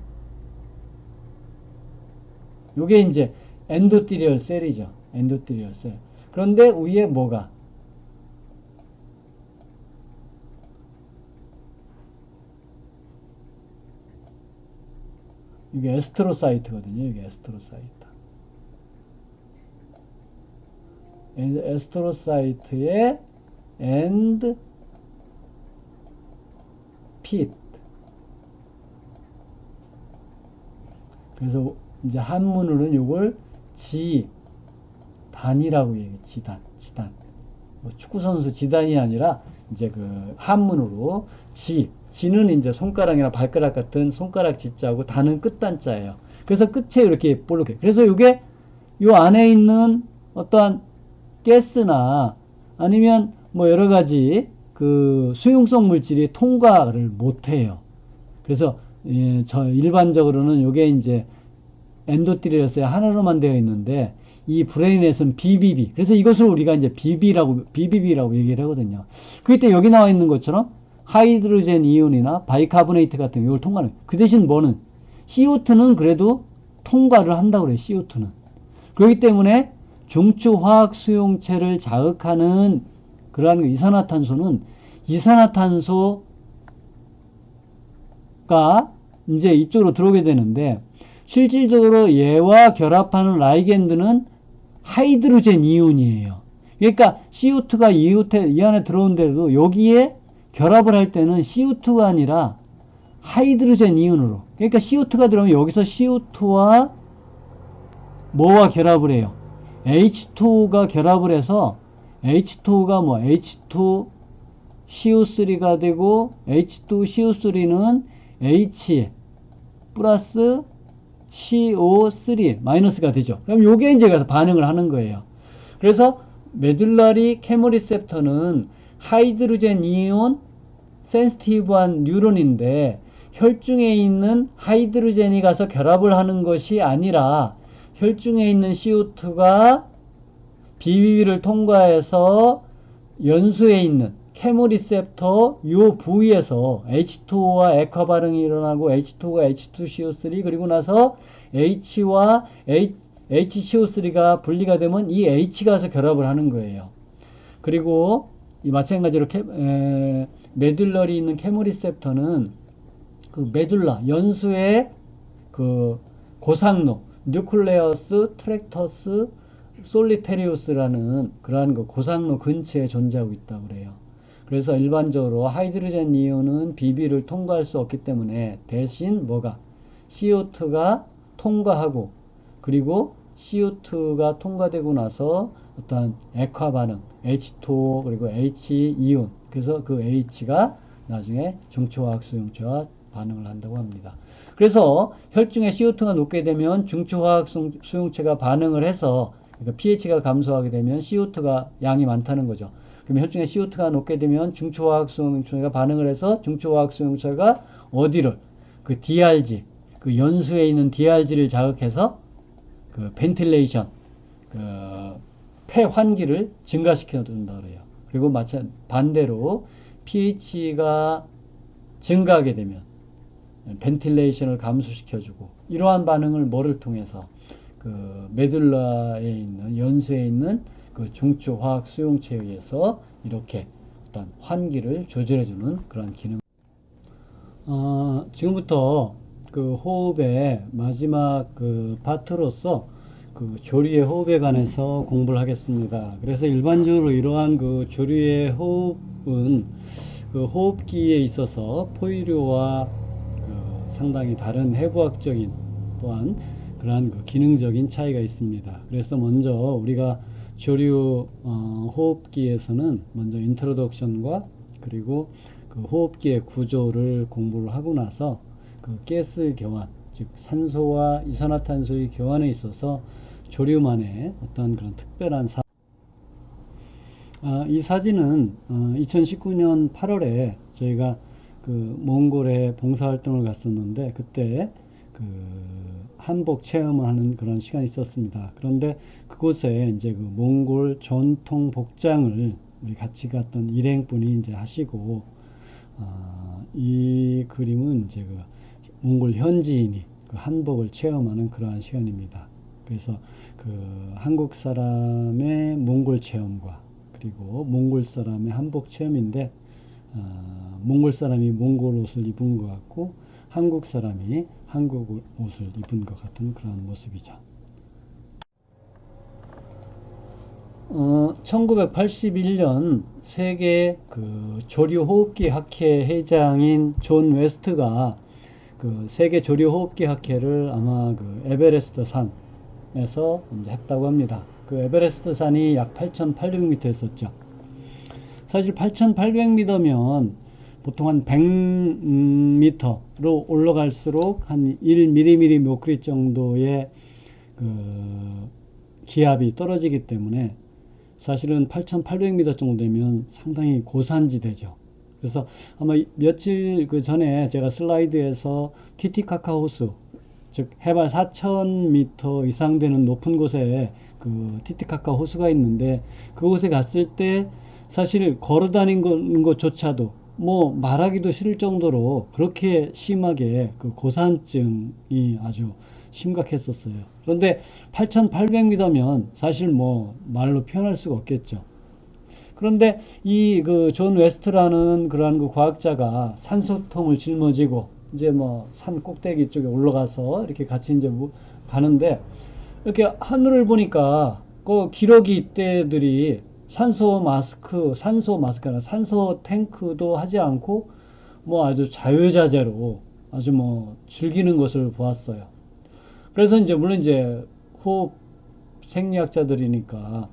요게 이제 엔도티리얼 셀이죠. 엔도티리얼 셀. 그런데 위에 뭐가 이게 에스트로사이트거든요. 이게 에스트로사이트. 에스트로사이트의 and pit. 그래서 이제 한문으로는 요걸 지단이라고 얘기해. 지단. 뭐 축구선수 지단이 아니라 이제 그 한문으로 지는 이제 손가락이나 발가락 같은 손가락 지자고 단은 끝단자예요. 그래서 끝에 이렇게 볼록해. 그래서 요게 요 안에 있는 어떠한 가스나 아니면 뭐 여러 가지 그 수용성 물질이 통과를 못해요. 그래서 저 일반적으로는 요게 이제 엔도띠리어스에 하나로만 되어 있는데 이 브레인에서는 BBB. 그래서 이것을 우리가 이제 BBB라고 얘기를 하거든요. 그때 여기 나와 있는 것처럼 하이드로젠 이온이나 바이카보네이트 같은 이걸 통과하는. 그 대신 뭐는 CO2는 그래도 통과를 한다고 그래요. CO2는. 그렇기 때문에 중추 화학 수용체를 자극하는 그러한 이산화탄소는 이산화탄소가 이제 이쪽으로 들어오게 되는데 실질적으로 얘와 결합하는 라이겐드는 하이드로젠 이온이에요. 그러니까 CO2가 이 안에 들어온데도 여기에 결합을 할 때는 CO2가 아니라 하이드로젠 이온으로. 그러니까 CO2가 들어오면 여기서 CO2와 뭐와 결합을 해요? H2가 결합을 해서 H2가 뭐 H2 CO3가 되고 H2 CO3는 H 플러스 CO3 마이너스가 되죠. 그럼 요게 이제 가서 반응을 하는 거예요. 그래서 메듈라리 케모리셉터는 하이드로젠 이온 센시티브한 뉴런인데 혈중에 있는 하이드로젠이 가서 결합을 하는 것이 아니라 혈중에 있는 CO2가 BBB를 통과해서 연수에 있는 케모리셉터 요 부위에서 H2와 액화 반응이 일어나고 H2가 H2CO3 그리고 나서 H와 HCO3가 분리가 되면 이 H가 가서 결합을 하는 거예요. 그리고 이 마찬가지로 메듈러리 있는 케모리셉터는 그 메듈라 연수의 그 고상로 뉴클레어스 트랙터스 솔리테리우스라는 그러한 그 고상로 근처에 존재하고 있다고 그래요. 그래서 일반적으로 하이드로젠 이온은 BB를 통과할 수 없기 때문에 대신 뭐가 CO2가 통과하고 그리고 CO2가 통과되고 나서 어떤 액화 반응 H2O 그리고 H 이온 그래서 그 H가 나중에 중추화학 수용체와 반응을 한다고 합니다. 그래서 혈중에 CO2가 높게 되면 중추화학 수용체가 반응을 해서 그러니까 pH가 감소하게 되면 CO2가 양이 많다는 거죠. 그러면 혈중에 CO2가 높게 되면 중추화학 수용체가 반응을 해서 중추화학 수용체가 어디를 그 DRG 그 연수에 있는 DRG를 자극해서 그 벤틸레이션 그 폐 환기를 증가시켜 준다 그래요. 그리고 반대로 pH가 증가하게 되면 벤틸레이션을 감소시켜주고 이러한 반응을 뭐를 통해서 그 메듈라에 있는 연수에 있는 그 중추 화학 수용체에 의해서 이렇게 어떤 환기를 조절해주는 그런 기능. 지금부터 그 호흡의 마지막 그 파트로서 그 조류의 호흡에 관해서 공부를 하겠습니다. 그래서 일반적으로 이러한 그 조류의 호흡은 그 호흡기에 있어서 포유류와 그 상당히 다른 해부학적인 또한 그러한 그 기능적인 차이가 있습니다. 그래서 먼저 우리가 조류 호흡기에서는 먼저 인트로덕션과 그리고 그 호흡기의 구조를 공부를 하고 나서 그 가스 교환, 즉 산소와 이산화탄소의 교환에 있어서 조류만의 어떤 그런 특별한 이 사진은 2019년 8월에 저희가 그 몽골에 봉사활동을 갔었는데 그때 그 한복 체험하는 그런 시간이 있었습니다. 그런데 그곳에 이제 그 몽골 전통 복장을 우리 같이 갔던 일행분이 이제 하시고 이 그림은 이제 그 몽골 현지인이 그 한복을 체험하는 그러한 시간입니다. 그래서 그 한국 사람의 몽골 체험과 그리고 몽골 사람의 한복 체험인데 몽골 사람이 몽골 옷을 입은 것 같고 한국 사람이 한국 옷을 입은 것 같은 그런 모습이죠. 1981년 세계 그 조류호흡기 학회 회장인 존 웨스트가 그 세계 조류호흡기 학회를 아마 그 에베레스트 산에서 이제 했다고 합니다. 그 에베레스트 산이 약 8,800m 였었죠. 사실 8,800m면 보통 한 100m로 올라갈수록 한 1mm 메큐리 정도의 그 기압이 떨어지기 때문에 사실은 8,800m 정도 되면 상당히 고산지대죠. 그래서 아마 며칠 그 전에 제가 슬라이드에서 티티카카 호수, 즉 해발 4,000m 이상 되는 높은 곳에 그 티티카카 호수가 있는데 그곳에 갔을 때 사실 걸어 다니는 것조차도 뭐 말하기도 싫을 정도로 그렇게 심하게 그 고산증이 아주 심각했었어요. 그런데 8,800m면 사실 뭐 말로 표현할 수가 없겠죠. 그런데 이 그 존 웨스트라는 그러한 그 과학자가 산소통을 짊어지고 이제 뭐 산 꼭대기 쪽에 올라가서 이렇게 같이 이제 가는데 이렇게 하늘을 보니까 그 기러기 떼들이 산소 마스크나 산소 탱크도 하지 않고 뭐 아주 자유자재로 아주 뭐 즐기는 것을 보았어요. 그래서 이제 물론 이제 호흡 생리학자들이니까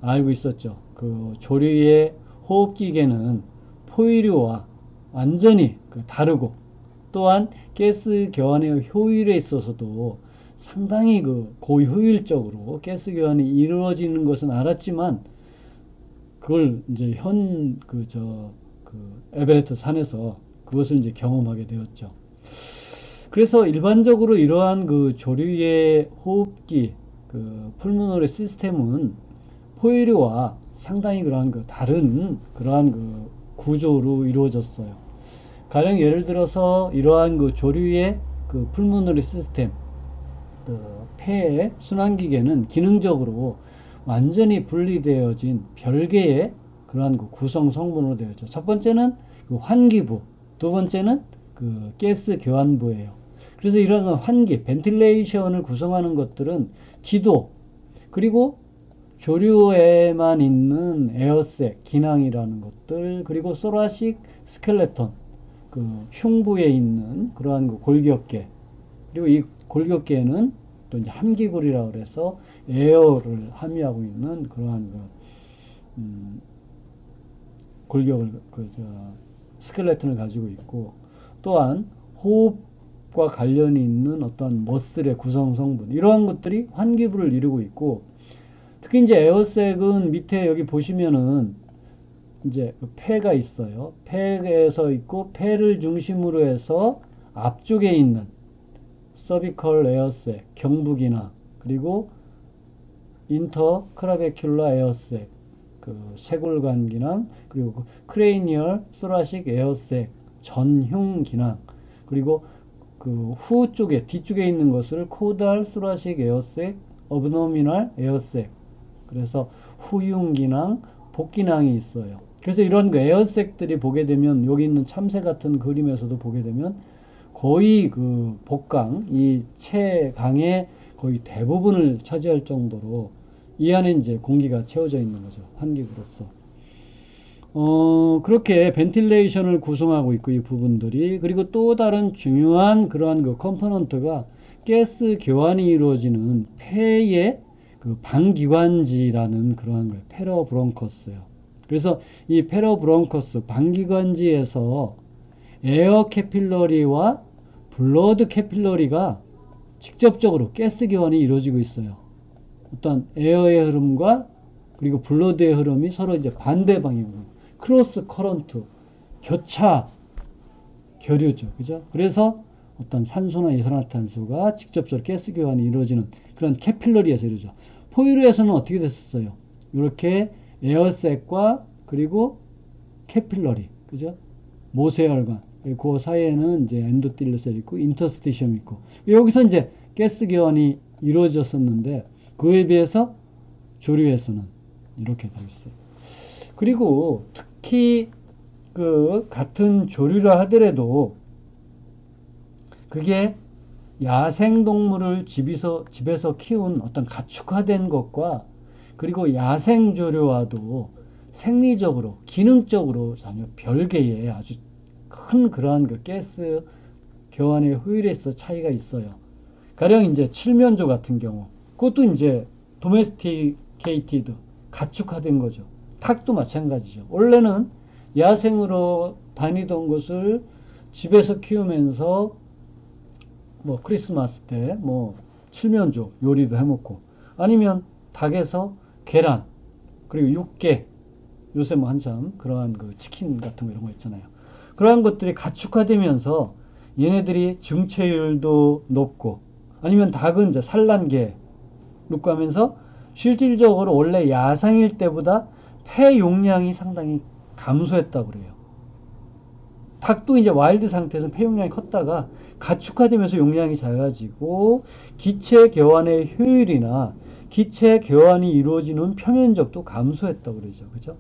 알고 있었죠. 그 조류의 호흡기계는 포유류와 완전히 다르고 또한 가스 교환의 효율에 있어서도 상당히 그 고효율적으로 가스 교환이 이루어지는 것은 알았지만 그걸 이제 에베레스트 산에서 그것을 이제 경험하게 되었죠. 그래서 일반적으로 이러한 그 조류의 호흡기 그 풀무노리 시스템은 포유류와 상당히 그러한 그 다른 그러한 그 구조로 이루어졌어요. 가령 예를 들어서 이러한 그 조류의 그 풀무노리 시스템, 그 폐의 순환기계는 기능적으로 완전히 분리되어진 별개의 그러한 그 구성 성분으로 되어 있죠. 첫 번째는 그 환기부, 두 번째는 그 가스 교환부예요. 그래서 이런 환기, 벤틸레이션을 구성하는 것들은 기도, 그리고 조류에만 있는 에어색, 기낭이라는 것들, 그리고 소라식 스켈레톤, 그 흉부에 있는 그러한 그 골격계, 그리고 이 골격계는 또 이제 함기골이라고 그래서 에어를 함유하고 있는 그러한 골격을 스켈레톤을 가지고 있고, 또한 호흡과 관련이 있는 어떤 머슬의 구성 성분, 이러한 것들이 환기부를 이루고 있고, 특히 이제 에어색은 밑에 여기 보시면은 이제 폐가 있어요. 폐에서 있고, 폐를 중심으로 해서 앞쪽에 있는 서비컬 에어색, 경부기나, 그리고 인터크라베큘라 에어색, 그 쇄골관 기낭, 그리고 크레이니얼 소라식 에어색, 전흉 기낭, 그리고 그 후 쪽에 뒤쪽에 있는 것을 코달 소라식 에어색, 어브노미널 에어색, 그래서 후흉 기낭, 복기낭이 있어요. 그래서 이런 그 에어색들이 보게 되면 여기 있는 참새 같은 그림에서도 보게 되면 거의 그 복강, 이 체강의 거의 대부분을 차지할 정도로 이 안에 이제 공기가 채워져 있는 거죠. 환기구로서. 그렇게 벤틸레이션을 구성하고 있고, 이 부분들이. 그리고 또 다른 중요한 그러한 그 컴포넌트가 가스 교환이 이루어지는 폐의 그 방기관지라는 그러한 거예요. 페러브론커스요. 그래서 이 페러브론커스 방기관지에서 에어 캐필러리와 블러드 캐필러리가 직접적으로 가스 교환이 이루어지고 있어요. 어떤 에어의 흐름과 그리고 블러드의 흐름이 서로 이제 반대 방향으로 크로스 커런트, 교차 교류죠. 그죠? 그래서 어떤 산소나 이산화탄소가 직접적으로 가스 교환이 이루어지는 그런 캐필러리에서 이루어져. 포유류에서는 어떻게 됐었어요? 이렇게 에어색과 그리고 캐필러리, 그죠? 모세혈관, 그 사이에는 이제 엔도텔리셀이 있고 인터스티시엄이 있고, 여기서 이제 가스 교환이 이루어졌었는데 그에 비해서 조류에서는 이렇게 되어 있어요. 그리고 특히 그 같은 조류라 하더라도 그게 야생동물을 집에서 키운 어떤 가축화된 것과 그리고 야생조류와도 생리적으로, 기능적으로 전혀 별개의 아주 큰 그러한 그 가스 교환의 효율에서 차이가 있어요. 가령 이제 칠면조 같은 경우, 그것도 이제 도메스티케이티드, 가축화된 거죠. 닭도 마찬가지죠. 원래는 야생으로 다니던 것을 집에서 키우면서 뭐 크리스마스 때 뭐 칠면조 요리도 해먹고, 아니면 닭에서 계란, 그리고 육개, 요새 뭐 한참 그러한 그 치킨 같은 거 이런 거 있잖아요. 그러한 것들이 가축화되면서 얘네들이 중체율도 높고, 아니면 닭은 이제 산란계 놓고 하면서 실질적으로 원래 야생일 때보다 폐 용량이 상당히 감소했다고 그래요. 닭도 이제 와일드 상태에서 폐 용량이 컸다가 가축화되면서 용량이 작아지고, 기체 교환의 효율이나 기체 교환이 이루어지는 표면적도 감소했다고 그러죠. 그죠?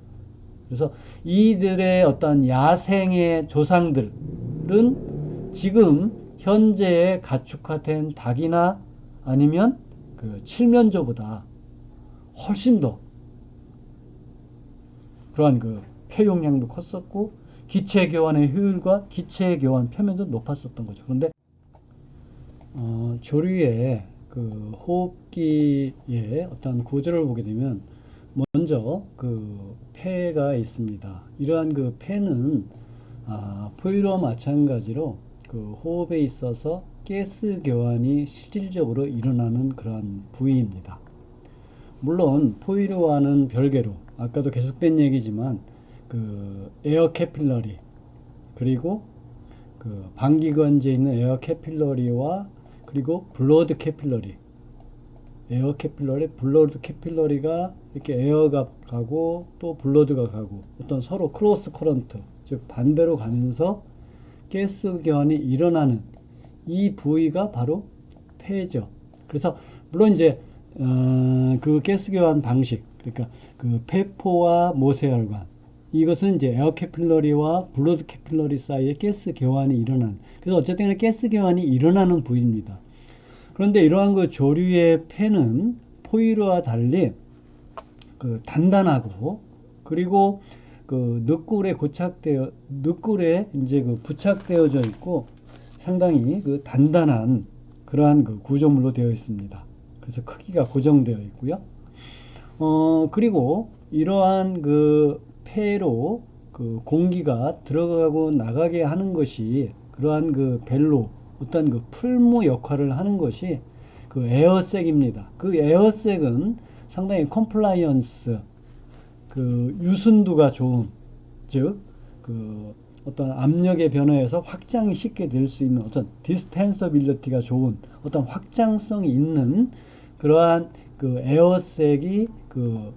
그래서 이들의 어떤 야생의 조상들은 지금 현재의 가축화된 닭이나 아니면 그 칠면조보다 훨씬 더 그러한 그 폐용량도 컸었고, 기체 교환의 효율과 기체 교환 표면도 높았었던 거죠. 그런데 조류의 그 호흡기의 어떤 구조를 보게 되면 먼저 그 폐가 있습니다. 이러한 그 폐는 포유류와 마찬가지로 그 호흡에 있어서 가스 교환이 실질적으로 일어나는 그러한 부위입니다. 물론 포유류와는 별개로 아까도 계속된 얘기지만 그 에어 캐필러리, 그리고 그 방기관지에 있는 에어 캐필러리와 그리고 블러드 캐필러리, 에어 캐필러리, 블러드 캐필러리가 이렇게 에어가 가고 또 블러드가 가고 어떤 서로 크로스 커런트, 즉 반대로 가면서 가스 교환이 일어나는 이 부위가 바로 폐죠. 그래서 물론 이제 그 가스 교환 방식, 그러니까 그 폐포와 모세혈관, 이것은 이제 에어 캐필러리와 블러드 캐필러리 사이에 가스 교환이 일어나는, 그래서 어쨌든 가스 교환이 일어나는 부위입니다. 그런데 이러한 그 조류의 폐는 포유류와 달리 그 단단하고, 그리고 그 늑골에 이제 그 부착되어져 있고 상당히 그 단단한 그러한 그 구조물로 되어 있습니다. 그래서 크기가 고정되어 있고요. 그리고 이러한 그 폐로 그 공기가 들어가고 나가게 하는 것이, 그러한 그 벨로 어떤 그 풀무 역할을 하는 것이 그 에어색입니다. 그 에어색은 상당히 컴플라이언스, 그 유순도가 좋은, 즉 그 어떤 압력의 변화에서 확장이 쉽게 될 수 있는 어떤 디스텐서빌리티가 좋은 어떤 확장성이 있는 그러한 그 에어색이 그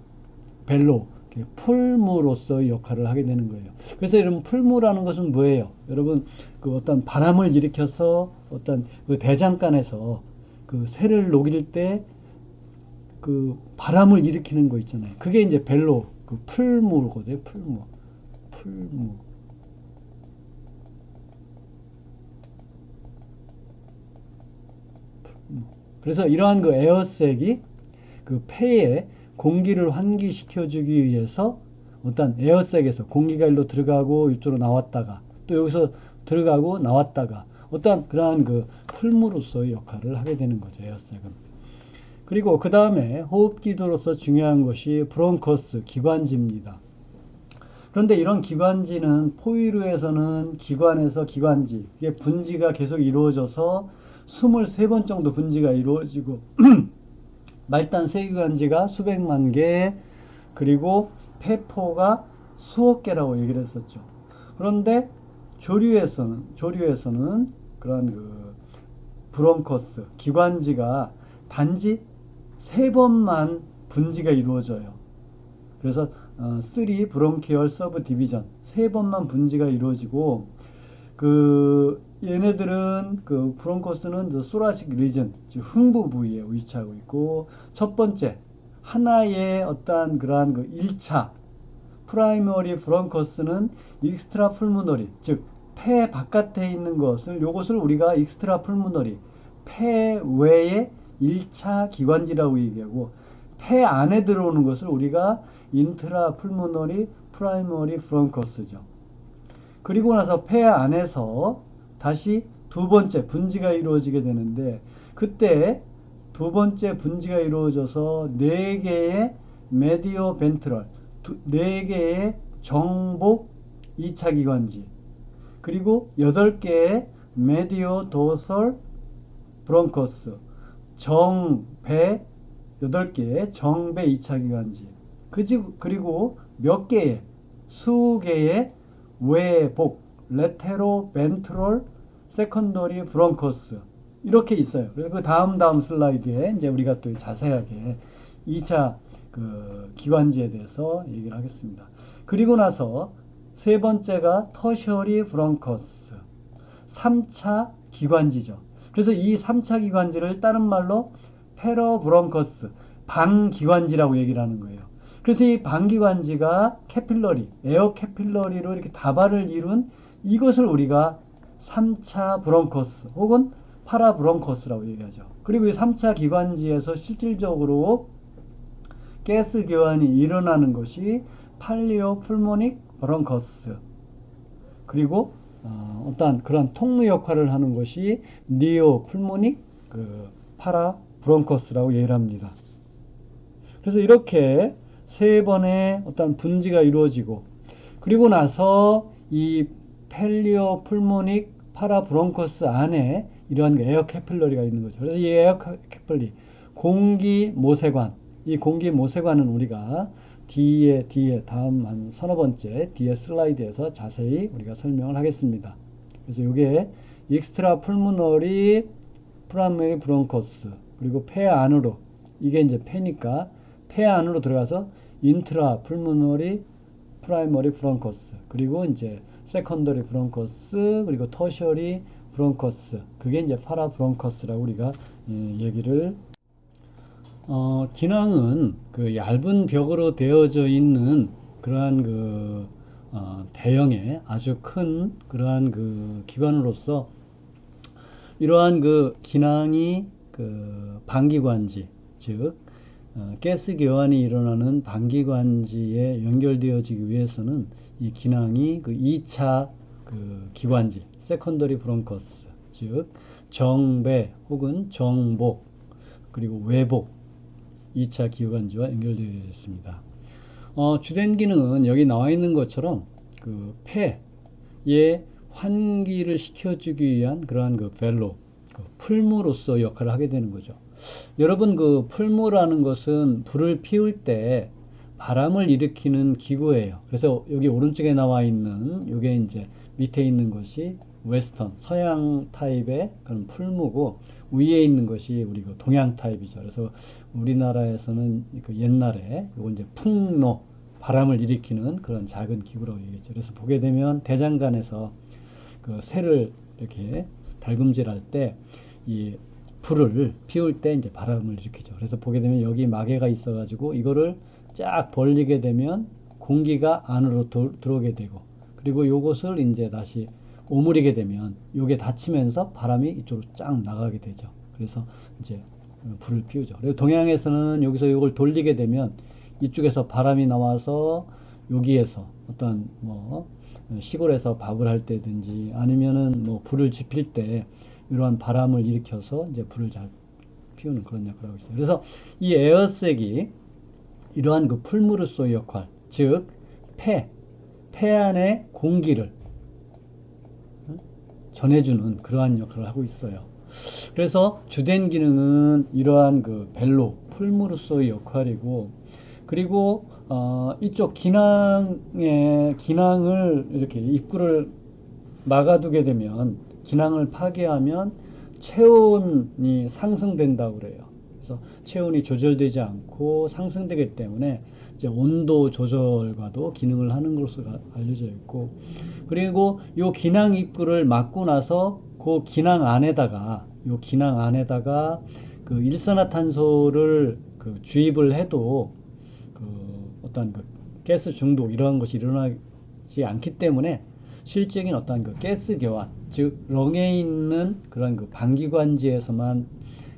벨로, 풀무로서의 역할을 하게 되는 거예요. 그래서 여러분, 풀무라는 것은 뭐예요? 여러분, 그 어떤 바람을 일으켜서 어떤 그 대장간에서 그 새를 녹일 때 그 바람을 일으키는 거 있잖아요. 그게 이제 벨로, 그 풀무거든요. 풀무. 그래서 이러한 그 에어색이 그 폐에 공기를 환기시켜주기 위해서 어떤 에어색에서 공기가 일로 들어가고 이쪽으로 나왔다가 또 여기서 들어가고 나왔다가 어떤 그러한 그 풀무로서의 역할을 하게 되는 거죠, 에어색은. 그리고 그 다음에 호흡기도로서 중요한 것이 브론커스, 기관지입니다. 그런데 이런 기관지는 포유류에서는 기관에서 기관지, 이게 분지가 계속 이루어져서 23번 정도 분지가 이루어지고 말단 세기관지가 수백만 개, 그리고 폐포가 수억 개라고 얘기를 했었죠. 그런데 조류에서는 그런 그 브론커스, 기관지가 단지 3번만 분지가 이루어져요. 그래서 3 브론키얼 서브 디비전, 3번만 분지가 이루어지고, 그 얘네들은 그 브론커스는 소라식 리전, 즉 흥부 부위에 위치하고 있고, 첫 번째 하나의 어떠한 그러한 그 1차 프라이머리 브론커스는 익스트라 풀무너리, 즉 폐 바깥에 있는 것을, 요것을 우리가 익스트라 풀무너리, 폐 외의 1차 기관지라고 얘기하고, 폐 안에 들어오는 것을 우리가 인트라 풀모너리 프라이머리 브론커스죠. 그리고 나서 폐 안에서 다시 두 번째 분지가 이루어지게 되는데, 그때 두 번째 분지가 이루어져서 네 개의 메디오 벤트럴, 네 개의 정복 2차 기관지, 그리고 8개의 메디오 도설 브론커스, 정배 8개의 정배 2차 기관지, 그리고 몇 개의 수개의 외복 레테로 벤트롤 세컨더리 브론커스 이렇게 있어요. 그래서 그 다음 슬라이드에 이제 우리가 또 자세하게 2차 그 기관지에 대해서 얘기를 하겠습니다. 그리고 나서 세 번째가 터셔리 브론커스 3차 기관지죠. 그래서 이 3차 기관지를 다른 말로 페러브론커스 방기관지라고 얘기를 하는 거예요. 그래서 이 방기관지가 캐필러리, 에어 캐필러리로 이렇게 다발을 이룬 이것을 우리가 3차 브론커스 혹은 파라브론커스라고 얘기하죠. 그리고 이 3차 기관지에서 실질적으로 가스 교환이 일어나는 것이 팔리오 풀모닉 브론커스, 그리고 어떤 그런 통로 역할을 하는 것이 니오 풀모닉 파라 브론커스라고 얘기를 합니다. 그래서 이렇게 세 번의 어떤 분지가 이루어지고, 그리고 나서 이 펠리오 풀모닉 파라 브론커스 안에 이러한 에어 캐필러리가 있는 거죠. 그래서 이 에어 캐필러리 공기 모세관, 이 공기 모세관은 우리가 뒤에 다음 한 서너 번째 뒤에 슬라이드에서 자세히 우리가 설명을 하겠습니다. 그래서 이게 익스트라 풀모너리 프라이머리 브론커스, 그리고 폐 안으로, 이게 이제 폐니까 폐 안으로 들어가서 인트라 풀모너리 프라이머리 브론커스, 그리고 이제 세컨더리 브론커스, 그리고 터셔리 브론커스, 그게 이제 파라 브론커스라고 우리가 얘기를. 기낭은 그 얇은 벽으로 되어져 있는 그러한 대형의 아주 큰 그러한 그 기관으로서, 이러한 그 기낭이 그 방기관지, 즉 가스 교환이 일어나는 방기관지에 연결되어지기 위해서는 이 기낭이 그 2차 그 기관지, 세컨더리 브론커스, 즉 정배 혹은 정복 그리고 외복 2차 기관지와 연결되어 있습니다. 주된 기능은 여기 나와 있는 것처럼 그 폐에 환기를 시켜주기 위한 그러한 그 벨로, 그 풀무로서 역할을 하게 되는 거죠. 여러분, 그 풀무라는 것은 불을 피울 때 바람을 일으키는 기구예요. 그래서 여기 오른쪽에 나와 있는 요게 이제 밑에 있는 것이 웨스턴 서양 타입의 그런 풀무고, 위에 있는 것이 우리 그 동양 타입이죠. 그래서 우리나라에서는 그 옛날에 요거 이제 풍로, 바람을 일으키는 그런 작은 기구라고 얘기했죠. 그래서 보게 되면 대장간에서 그 새를 이렇게 달굼질할 때 이 불을 피울 때 이제 바람을 일으키죠. 그래서 보게 되면 여기 마개가 있어가지고 이거를 쫙 벌리게 되면 공기가 안으로 들어오게 되고, 그리고 요것을 이제 다시 오므리게 되면 요게 닫히면서 바람이 이쪽으로 쫙 나가게 되죠. 그래서 이제 불을 피우죠. 그리고 동양에서는 여기서 요걸 돌리게 되면 이쪽에서 바람이 나와서 여기에서 어떤 뭐 시골에서 밥을 할 때든지 아니면은 뭐 불을 지필 때 이러한 바람을 일으켜서 이제 불을 잘 피우는 그런 역할을 하고 있어요. 그래서 이 에어색이 이러한 그 풀무로서의 역할, 즉 폐 안에 공기를 전해주는 그러한 역할을 하고 있어요. 그래서 주된 기능은 이러한 그 벨로 풀무로서의 역할이고, 그리고 이쪽 기낭을 이렇게 입구를 막아두게 되면, 기낭을 파괴하면 체온이 상승된다고 그래요. 그래서 체온이 조절되지 않고 상승되기 때문에 이제 온도 조절과도 기능을 하는 것으로 알려져 있고, 그리고 요 기낭 입구를 막고 나서 그 기낭 안에다가 그 일산화탄소를 그 주입을 해도 그 어떤 그 가스 중독 이러한 것이 일어나지 않기 때문에 실적인 어떤 그 가스 교환, 즉 렁에 있는 그런 그 방기관지에서만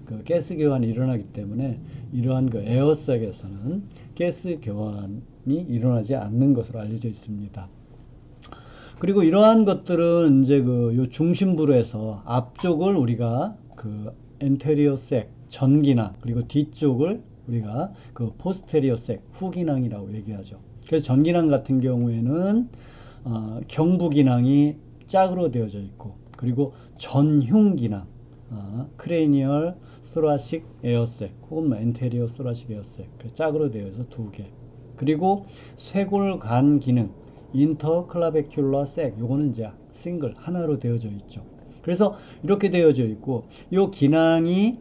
그 가스 교환이 일어나기 때문에 이러한 그 에어색에서는 가스 교환이 일어나지 않는 것으로 알려져 있습니다. 그리고 이러한 것들은 이제 그 요 중심부로 해서 앞쪽을 우리가 그 엔테리어 색 전기낭, 그리고 뒤쪽을 우리가 그 포스테리어 색 후기낭이라고 얘기하죠. 그래서 전기낭 같은 경우에는 경부기낭이 짝으로 되어져 있고, 그리고 전흉기낭, 크레니얼 소라식 에어색 혹은 엔테리어 소라식 에어색 짝으로 되어서 두 개. 그리고 쇄골관 기능 인터클라베큘러 색, 요거는 이제 싱글 하나로 되어져 있죠. 그래서 이렇게 되어져 있고, 요 기낭이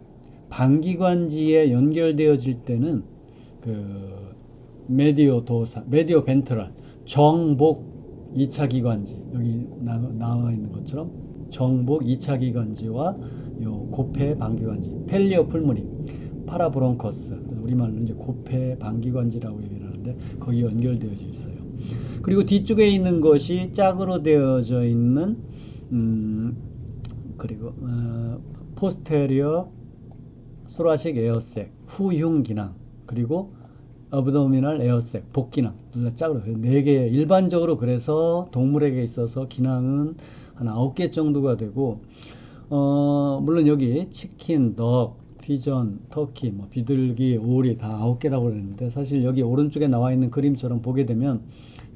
방기관지에 연결되어질 때는 그 메디오 도사, 메디오 벤트럴, 정복 2차 기관지, 여기 나와 있는 것처럼 정복 2차 기관지와 요 고폐 방기관지, 펠리오 풀무닉, 파라브론커스, 우리말로 이제 고폐 방기관지라고 얘기를 하는데 거기 연결되어져 있어요. 그리고 뒤쪽에 있는 것이 짝으로 되어져 있는 그리고 포스테리어 소라식 에어색 후흉 기낭, 그리고 어브도미널 에어색 복기낭, 둘 다 짝으로 4개. 일반적으로 그래서 동물에게 있어서 기낭은 한 9개 정도가 되고, 물론 여기 치킨, 덕, 피전, 터키, 뭐 비둘기, 오리 다 9개라고 그랬는데, 사실 여기 오른쪽에 나와 있는 그림처럼 보게 되면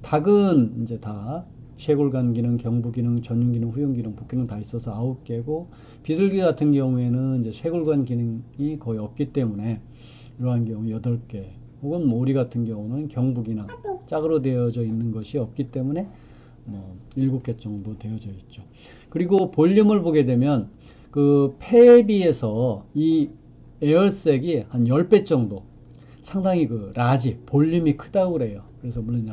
닭은 이제 다 쇄골관 기능, 경부 기능, 전용 기능, 후용 기능, 복기능 다 있어서 9개고, 비둘기 같은 경우에는 이제 쇄골관 기능이 거의 없기 때문에 이러한 경우 8개, 혹은 오리 같은 경우는 경부 기능 짝으로 되어져 있는 것이 없기 때문에 뭐 7개 정도 되어져 있죠. 그리고 볼륨을 보게 되면 그 폐에 비해서 이 에어색이 한 10배 정도 상당히 그 라지, 볼륨이 크다고 그래요. 그래서 물론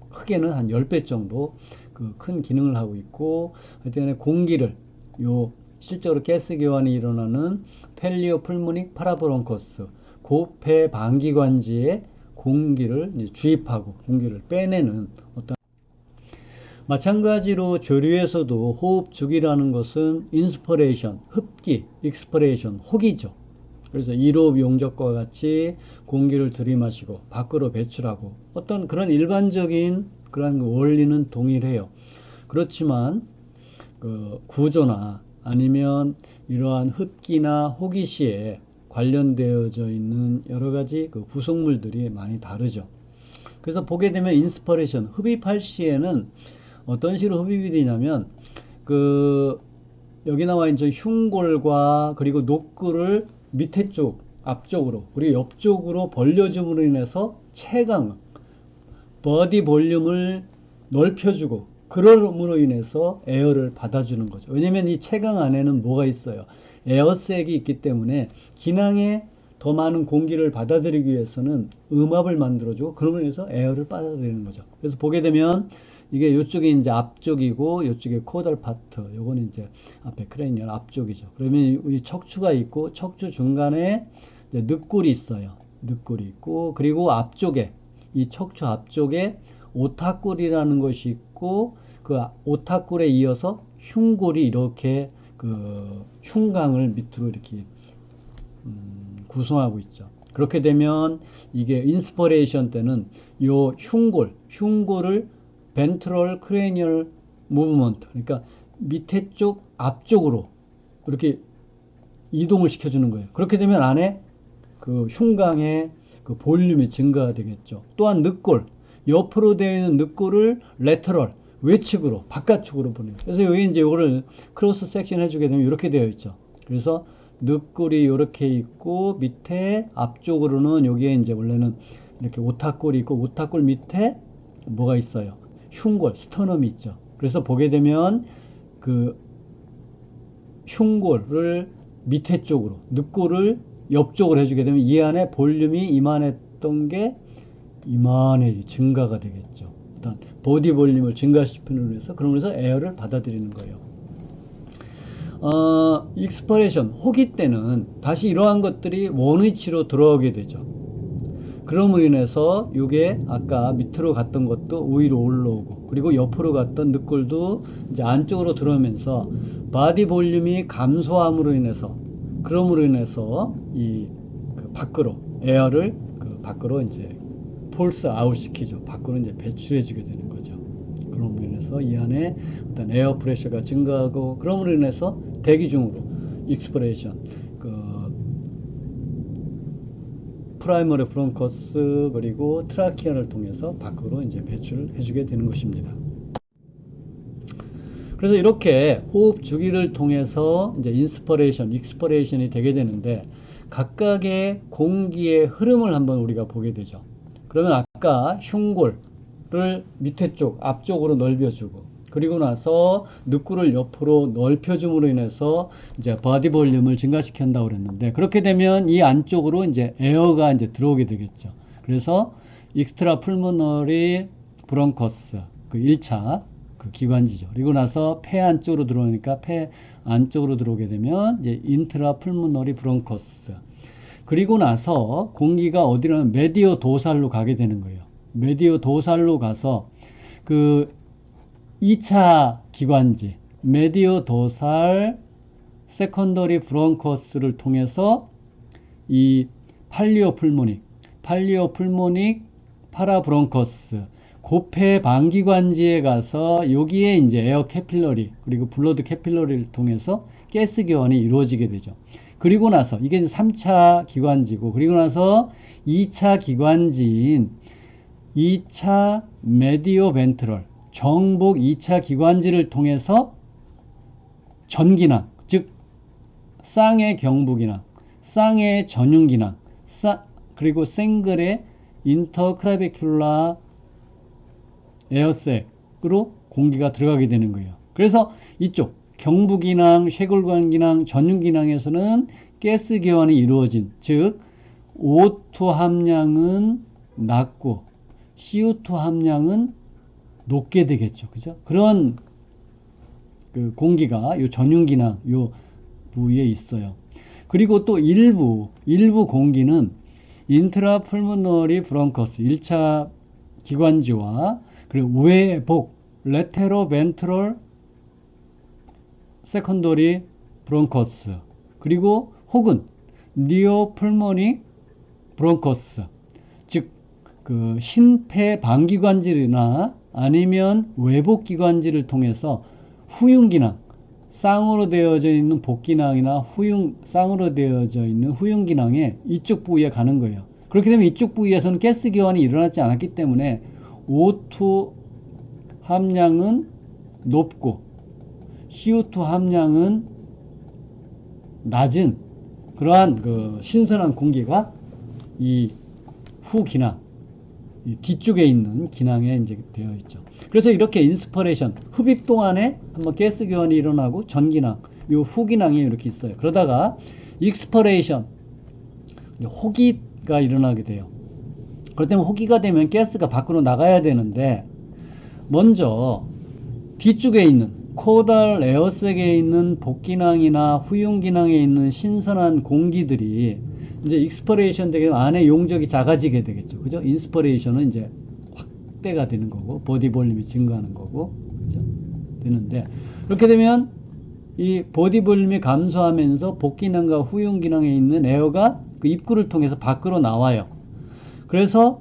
크게는 한 10배 정도 그 큰 기능을 하고 있고, 하여튼 공기를, 요 실제로 가스 교환이 일어나는 펠리오 풀무닉 파라브론커스 고폐 방기관지에 공기를 주입하고 공기를 빼내는 어떤, 마찬가지로 조류에서도 호흡 주기라는 것은 인스퍼레이션, 흡기, 익스퍼레이션, 호기죠. 그래서 이로흡 용접과 같이 공기를 들이마시고 밖으로 배출하고, 어떤 그런 일반적인 그런 원리는 동일해요. 그렇지만 그 구조나 아니면 이러한 흡기나 호기 시에 관련되어져 있는 여러 가지 그 구성물들이 많이 다르죠. 그래서 보게 되면 인스퍼레이션, 흡입할 시에는 어떤 식으로 흡입이 되냐면, 그 여기 나와 있는 흉골과 그리고 녹구를 밑에 쪽 앞쪽으로 그리고 옆쪽으로 벌려줌으로 인해서 체강, 버디 볼륨을 넓혀주고, 그러므로 인해서 에어를 받아주는 거죠. 왜냐면 이 체강 안에는 뭐가 있어요? 에어색이 있기 때문에 기낭에 더 많은 공기를 받아들이기 위해서는 음압을 만들어주고, 그러므로 인해서 에어를 받아들이는 거죠. 그래서 보게 되면 이게 이쪽이 이제 앞쪽이고, 이쪽에 코달 파트, 요거는 이제 앞에 크레니얼 앞쪽이죠. 그러면 이 척추가 있고, 척추 중간에 이제 늑골이 있어요. 늑골이 있고, 그리고 앞쪽에, 이 척추 앞쪽에 오타골이라는 것이 있고, 그 오타골에 이어서 흉골이 이렇게 그 흉강을 밑으로 이렇게 구성하고 있죠. 그렇게 되면 이게 인스퍼레이션 때는 요 흉골을 벤트럴 크레니얼 무브먼트, 그러니까 밑에 쪽 앞쪽으로 이렇게 이동을 시켜주는 거예요. 그렇게 되면 안에 그 흉강의 그 볼륨이 증가가 되겠죠. 또한 늑골, 옆으로 되어 있는 늑골을 레터럴, 외측으로, 바깥쪽으로 보내요. 그래서 여기 이제 이거를 크로스 섹션 해주게 되면 이렇게 되어 있죠. 그래서 늑골이 이렇게 있고, 밑에 앞쪽으로는 여기에 이제 원래는 이렇게 오타골이 있고, 오타골 밑에 뭐가 있어요? 흉골, 스터넘이 있죠. 그래서 보게 되면 그 흉골을 밑에 쪽으로, 늑골을 옆쪽으로 해주게 되면 이 안에 볼륨이 이만했던 게 이만해 증가가 되겠죠. 일단 보디 볼륨을 증가시키는 위해서, 그러면서 에어를 받아들이는 거예요. 익스퍼레이션, 호기 때는 다시 이러한 것들이 원위치로 들어오게 되죠. 그럼으로 인해서 이게 아까 밑으로 갔던 것도 위로 올라오고, 그리고 옆으로 갔던 늑골도 이제 안쪽으로 들어오면서 바디 볼륨이 감소함으로 인해서 그럼으로 인해서 그 밖으로 에어를 그 밖으로 이제 폴스 아웃 시키죠. 밖으로 이제 배출해 주게 되는 거죠. 그럼으로 인해서 이 안에 어떤 에어 프레셔가 증가하고, 그럼으로 인해서 대기 중으로 익스퍼레이션, 그 프라이머리 브론커스 그리고 트라키아를 통해서 밖으로 이제 배출해 주게 되는 것입니다. 그래서 이렇게 호흡 주기를 통해서 이제 인스퍼레이션, 익스퍼레이션이 되게 되는데, 각각의 공기의 흐름을 한번 우리가 보게 되죠. 그러면 아까 흉골을 밑에 쪽, 앞쪽으로 넓혀주고, 그리고 나서 늑구를 옆으로 넓혀줌으로 인해서 이제 바디 볼륨을 증가시킨다고 그랬는데, 그렇게 되면 이 안쪽으로 이제 에어가 이제 들어오게 되겠죠. 그래서 익스트라 풀모너리 브론커스, 그 1차 그 기관지죠. 그리고 나서 폐 안쪽으로 들어오니까 폐 안쪽으로 들어오게 되면 이제 인트라 풀모너리 브론커스. 그리고 나서 공기가 어디로 가면 메디오 도살로 가게 되는 거예요. 메디오 도살로 가서 그 2차 기관지 메디오 도살 세컨더리 브론커스를 통해서 이 팔리오 풀모닉 파라브론커스 고폐 방기관지에 가서 여기에 이제 에어 캐필러리 그리고 블러드 캐필러리를 통해서 가스 교환이 이루어지게 되죠. 그리고 나서 이게 이제 3차 기관지고, 그리고 나서 2차 기관지인 2차 메디오 벤트럴 정복 2차 기관지를 통해서 전기낭, 즉 쌍의 경부기낭, 쌍의 전윤기낭, 그리고 생글의 인터크라베큘라 에어색으로 공기가 들어가게 되는 거예요. 그래서 이쪽 경부기낭, 쇄골관기낭, 전윤기낭에서는 가스 교환이 이루어진, 즉 O2 함량은 낮고 CO2 함량은 높게 되겠죠. 그죠? 그런 그 공기가 요 전윤기낭 요 부위에 있어요. 그리고 또 일부 공기는 인트라풀모너리 브론커스 1차 기관지와 그리고 외복 레테로벤트럴 세컨더리 브론커스 그리고 혹은 니오풀모닉 브론커스, 즉 그 신폐 방기관지나 아니면 외복 기관지를 통해서 후윤기낭, 쌍으로 되어져 있는 복기낭이나 쌍으로 되어져 있는 후윤기낭에 이쪽 부위에 가는 거예요. 그렇게 되면 이쪽 부위에서는 가스 교환이 일어나지 않았기 때문에 O2 함량은 높고 CO2 함량은 낮은 그러한 그 신선한 공기가 이 후기낭, 이 뒤쪽에 있는 기낭에 이제 되어 있죠. 그래서 이렇게 인스퍼레이션, 흡입 동안에 한번 가스 교환이 일어나고 전기낭, 요 후기낭이 이렇게 있어요. 그러다가 익스퍼레이션, 호기가 일어나게 돼요. 그렇기 때문에 호기가 되면 가스가 밖으로 나가야 되는데, 먼저 뒤쪽에 있는 코달 에어색에 있는 복기낭이나 후윤기낭에 있는 신선한 공기들이 이제 익스퍼레이션 되게 안에 용적이 작아지게 되겠죠. 그죠? 인스퍼레이션은 이제 확대가 되는 거고, 보디 볼륨이 증가하는 거고, 그죠? 되는데, 그렇게 되면 이 보디 볼륨이 감소하면서 복기낭과 후윤기낭에 있는 에어가 그 입구를 통해서 밖으로 나와요. 그래서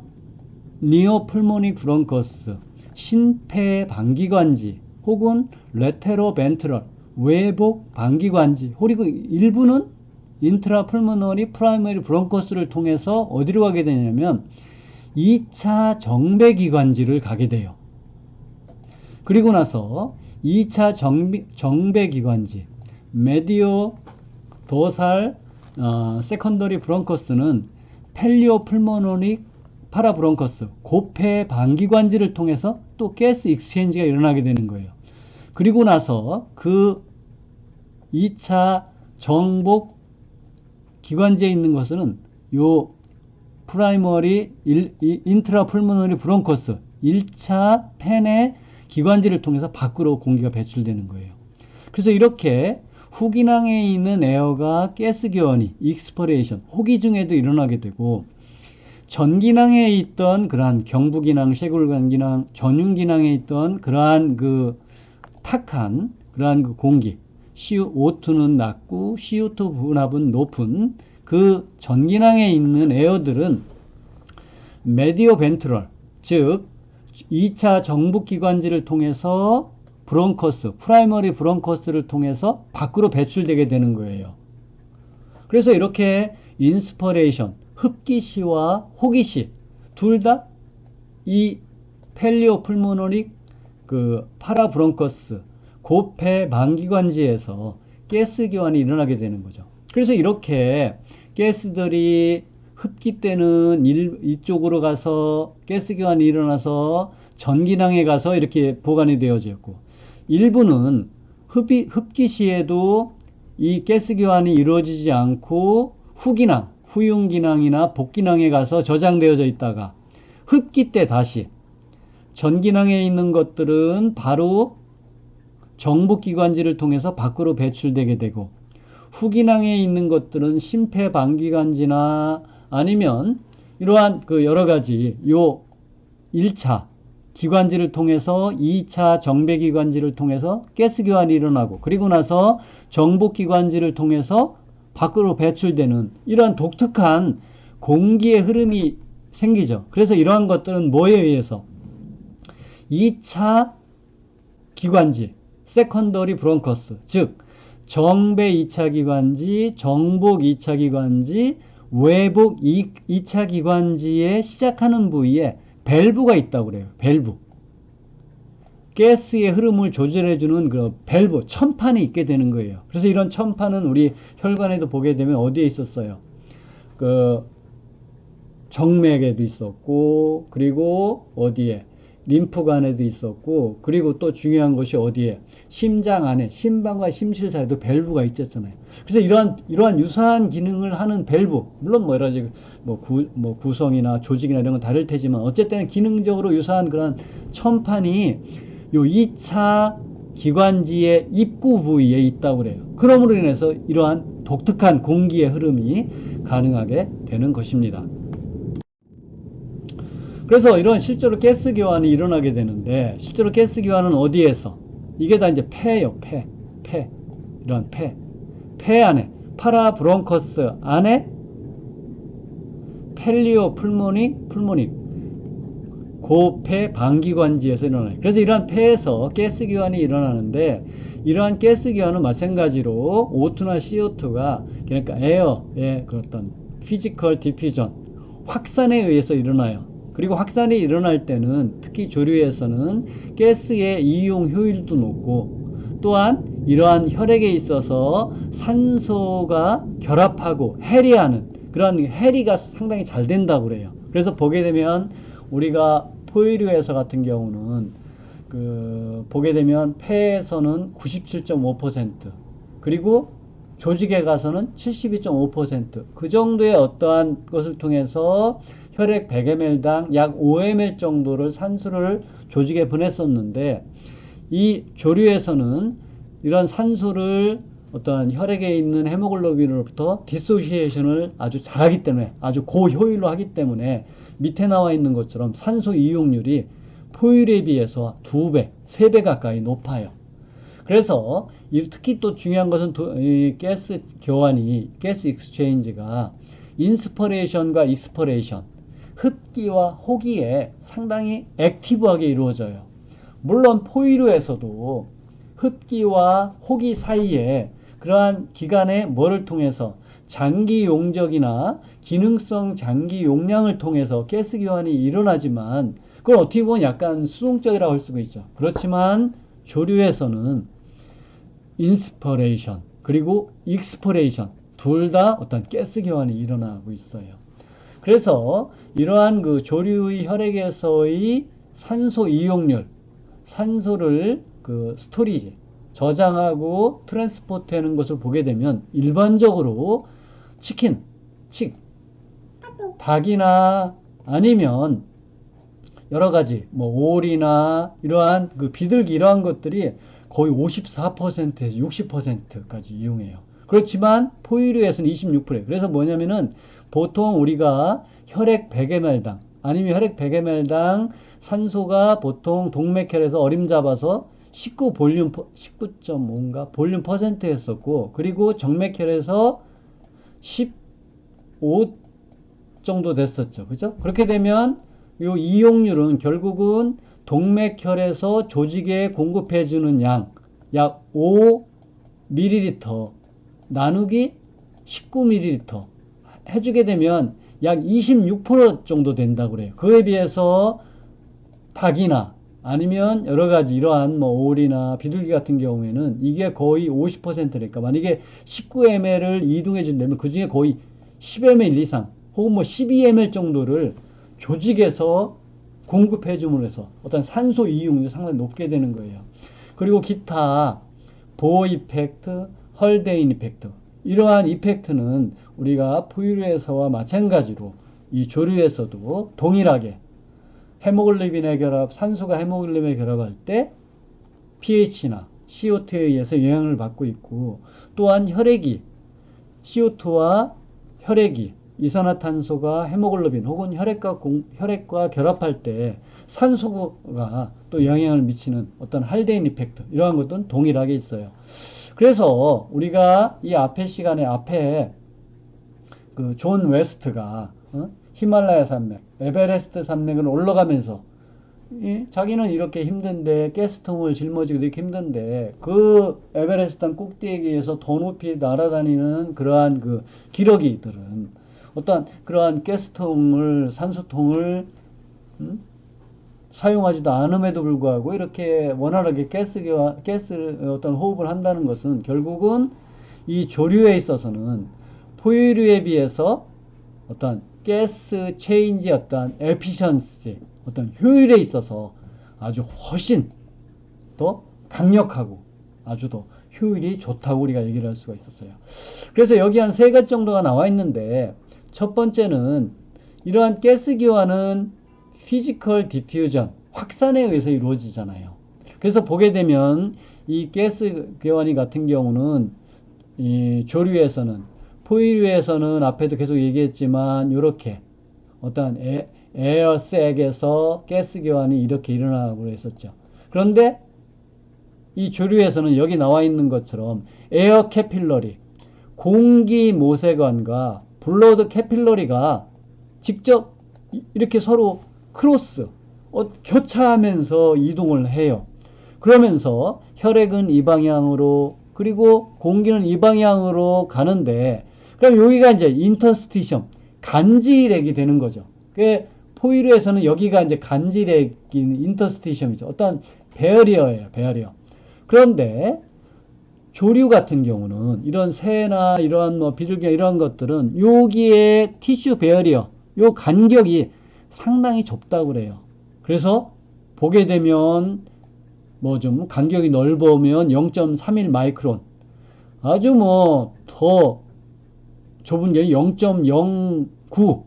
니오풀모닉 브론커스, 신폐 방기관지, 혹은 레테로벤트럴, 외복 방기관지, 그리고 일부는 인트라풀모너리 프라이머리 브론커스를 통해서 어디로 가게 되냐면 2차 정배기관지를 가게 돼요. 그리고 나서 2차 정배기관지, 메디오 도살 세컨더리 브론커스는 펠리오풀모너리 파라브론커스, 고폐 방기관지를 통해서 또 가스 익스체인지가 일어나게 되는 거예요. 그리고 나서 그 2차 정복 기관지에 있는 것은 요 프라이머리 인트라풀모너리 브론커스 1차 팬의 기관지를 통해서 밖으로 공기가 배출되는 거예요. 그래서 이렇게 후기낭에 있는 에어가 가스 교환이 익스퍼레이션, 호기 중에도 일어나게 되고, 전기낭에 있던 그러한 경부기낭, 쇄골관기낭, 전윤기낭에 있던 그러한 그 탁한 그러한 그 공기, O2는 낮고 CO2 분압은 높은 그 전기낭에 있는 에어들은 메디오 벤트럴, 즉 2차 정복기관지를 통해서 브론커스, 프라이머리 브론커스를 통해서 밖으로 배출되게 되는 거예요. 그래서 이렇게 인스퍼레이션, 흡기시와 호기시 둘 다 이 펠리오 풀모너릭 그 파라브론커스 고폐 방기관지에서 가스 교환이 일어나게 되는 거죠. 그래서 이렇게 가스들이 흡기 때는 이쪽으로 가서 가스 교환이 일어나서 전기낭에 가서 이렇게 보관이 되어져 있고, 일부는 흡기 시에도 이 가스 교환이 이루어지지 않고 후기낭, 후윤기낭이나 복기낭에 가서 저장되어져 있다가 흡기 때 다시 전기낭에 있는 것들은 바로 정복기관지를 통해서 밖으로 배출되게 되고, 후기낭에 있는 것들은 심폐방기관지나 아니면 이러한 그 여러 가지 요 1차 기관지를 통해서 2차 정배기관지를 통해서 가스 교환이 일어나고, 그리고 나서 정복기관지를 통해서 밖으로 배출되는 이러한 독특한 공기의 흐름이 생기죠. 그래서 이러한 것들은 뭐에 의해서 2차 기관지, 세컨더리 브론커스, 즉 정배 2차 기관지, 정복 2차 기관지, 외복 2차 기관지에 시작하는 부위에 밸브가 있다고 그래요. 밸브. 가스의 흐름을 조절해주는 그 밸브, 첨판이 있게 되는 거예요. 그래서 이런 첨판은 우리 혈관에도 보게 되면 어디에 있었어요? 그 정맥에도 있었고, 그리고 어디에? 림프관에도 있었고, 그리고 또 중요한 것이 어디에? 심장 안에, 심방과 심실 사이에도 밸브가 있었잖아요. 그래서 이러한 유사한 기능을 하는 밸브, 물론 뭐 여러 가지 구성이나 조직이나 이런 건 다를 테지만, 어쨌든 기능적으로 유사한 그런 첨판이 요 2차 기관지의 입구 부위에 있다고 그래요. 그러므로 인해서 이러한 독특한 공기의 흐름이 가능하게 되는 것입니다. 그래서 이런 실제로 가스 교환이 일어나게 되는데, 실제로 가스 교환은 어디에서? 이게 다 이제 폐예요. 폐. 이런 폐 안에, 파라브론커스 안에 펠리오 풀모닉 고폐 방기관지에서 일어나요. 그래서 이러한 폐에서 가스 교환이 일어나는데, 이러한 가스 교환은 마찬가지로 O2나 CO2가 그러니까 에어의 그런 피지컬 디퓨전, 확산에 의해서 일어나요. 그리고 확산이 일어날 때는 특히 조류에서는 가스의 이용 효율도 높고, 또한 이러한 혈액에 있어서 산소가 결합하고 해리하는 그런 해리가 상당히 잘 된다고 그래요. 그래서 보게 되면 우리가 포유류에서 같은 경우는 보게 되면 폐에서는 97.5%, 그리고 조직에 가서는 72.5%, 그 정도의 어떠한 것을 통해서 혈액 100ml당 약 5ml 정도를 산소를 조직에 보냈었는데, 이 조류에서는 이런 산소를 어떠한 혈액에 있는 헤모글로빈으로부터 디소시에이션을 아주 잘하기 때문에, 아주 고효율로 하기 때문에 밑에 나와 있는 것처럼 산소 이용률이 포유류에 비해서 2배, 3배 가까이 높아요. 그래서 특히 또 중요한 것은 이 가스 교환이, 가스 익스체인지가 인스퍼레이션과 익스퍼레이션, 흡기와 호기에 상당히 액티브하게 이루어져요. 물론 포유류에서도 흡기와 호기 사이에 그러한 기간에 뭐를 통해서 장기 용적이나 기능성 장기 용량을 통해서 가스 교환이 일어나지만, 그걸 어떻게 보면 약간 수동적이라고 할 수가 있죠. 그렇지만 조류에서는 인스퍼레이션 그리고 익스퍼레이션 둘 다 어떤 가스 교환이 일어나고 있어요. 그래서 이러한 그 조류의 혈액에서의 산소 이용률, 산소를 스토리지, 저장하고 트랜스포트 하는 것을 보게 되면, 일반적으로 닭이나 아니면 여러 가지 오리나 이러한 비둘기, 이러한 것들이 거의 54%에서 60%까지 이용해요. 그렇지만 포유류에서는 26%. 그래서 뭐냐면은 보통 우리가 혈액 100ml당 아니면 혈액 100ml당 산소가 보통 동맥혈에서 어림잡아서 19 볼륨 19.5인가 볼륨 퍼센트였었고, 그리고 정맥혈에서 15 정도 됐었죠. 그죠? 그렇게 되면 요 이용률은 결국은 동맥혈에서 조직에 공급해주는 양 약 5ml 나누기 19ml 해주게 되면 약 26% 정도 된다고 그래요. 그에 비해서 닭이나 아니면 여러 가지 이러한 뭐 오리나 비둘기 같은 경우에는 이게 거의 50%니까 만약에 19ml를 이동해 준다면 그 중에 거의 10ml 이상 혹은 뭐 12ml 정도를 조직에서 공급해 줌으로 해서 어떤 산소 이용률이 상당히 높게 되는 거예요. 그리고 기타 보호 이펙트, 헐데인 이펙트 이러한 이펙트는 우리가 포유류에서와 마찬가지로 이 조류에서도 동일하게 헤모글로빈의 결합, 산소가 헤모글로빈에 결합할 때 pH나 CO2에 의해서 영향을 받고 있고, 또한 혈액이 CO2와 혈액이 이산화탄소가 헤모글로빈 혹은 혈액과 결합할 때 산소가 또 영향을 미치는 어떤 할데인 이펙트 이러한 것들은 동일하게 있어요. 그래서 우리가 이 앞에 시간에 앞에 그 존 웨스트가 히말라야 산맥, 에베레스트 산맥을 올라가면서 자기는 이렇게 힘든데 가스통을 짊어지고 이렇게 힘든데 그 에베레스트 산 꼭대기에서 더 높이 날아다니는 그러한 그 기러기들은 어떤 그러한 가스통을 산소통을 사용하지도 않음에도 불구하고 이렇게 원활하게 가스 어떤 호흡을 한다는 것은 결국은 이 조류에 있어서는 포유류에 비해서 어떤 가스 체인지 어떤 에피션시 어떤 효율에 있어서 아주 훨씬 더 강력하고 아주 더 효율이 좋다고 우리가 얘기를 할 수가 있었어요. 그래서 여기 한 세 가지 정도가 나와 있는데, 첫 번째는 이러한 가스 기화는 피지컬 디퓨전 확산에 의해서 이루어지잖아요. 그래서 보게 되면 이 가스 기화니 같은 경우는 이 조류에서는 포유류에서는 앞에도 계속 얘기했지만 이렇게 어떤 에어색에서 가스 교환이 이렇게 일어나고 했었죠. 그런데 이 조류에서는 여기 나와 있는 것처럼 에어 캐필러리, 공기 모세관과 블러드 캐필러리가 직접 이렇게 서로 크로스, 교차하면서 이동을 해요. 그러면서 혈액은 이 방향으로 그리고 공기는 이 방향으로 가는데, 그럼 여기가 이제 인터스티션, 간질액이 되는 거죠. 그 포유류에서는 여기가 이제 간질액인 인터스티션이죠. 어떤 배어리어예요, 배어리어. 그런데 조류 같은 경우는 이런 새나 이러한 뭐 비둘기 이러한 것들은 여기에 티슈 배어리어, 요 간격이 상당히 좁다고 그래요. 그래서 보게 되면 뭐 좀 간격이 넓으면 0.31 마이크론, 아주 뭐 더 좁은 게 0.09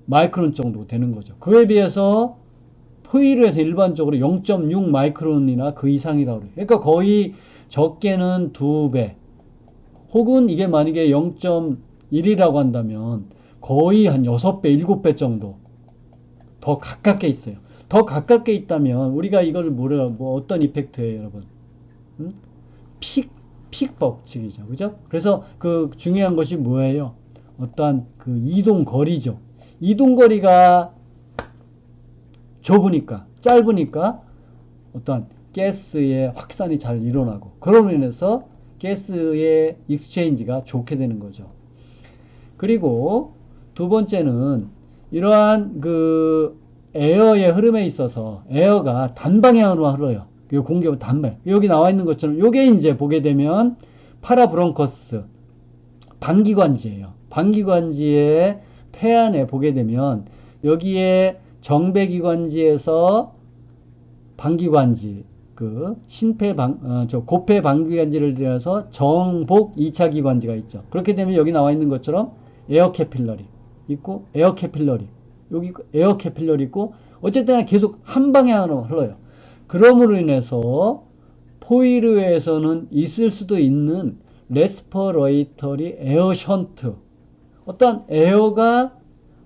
마이크론 정도 되는 거죠. 그에 비해서 포유류에서 일반적으로 0.6 마이크론이나 그 이상이라고 그래요. 그러니까 거의 적게는 2배, 혹은 이게 만약에 0.1이라고 한다면 거의 한 6배, 7배 정도 더 가깝게 있어요. 더 가깝게 있다면 우리가 이걸 뭐 어떤 이펙트예요, 여러분? 픽 법칙이죠. 그죠? 그래서 그 중요한 것이 뭐예요? 어떠한 그 이동 거리죠. 이동 거리가 좁으니까, 짧으니까 어떠한 가스의 확산이 잘 일어나고, 그로 인해서 가스의 익스체인지가 좋게 되는 거죠. 그리고 두 번째는 이러한 그 에어의 흐름에 있어서 에어가 단방향으로 흘러요. 공기가 단방. 여기 나와 있는 것처럼 요게 이제 보게 되면 파라브론커스 방기관지예요. 방기관지의 폐안에 보게 되면 여기에 정배기관지에서 방기관지, 그 고폐 방기관지를 들여서 정복 2차 기관지가 있죠. 그렇게 되면 여기 나와 있는 것처럼 에어 캐필러리 있고, 에어 캐필러리 여기 에어 캐필러리 있고, 어쨌든 계속 한 방향으로 흘러요. 그러므로 인해서 포유류에서는 있을 수도 있는 레스퍼레이터리 에어 션트, 어떤 에어가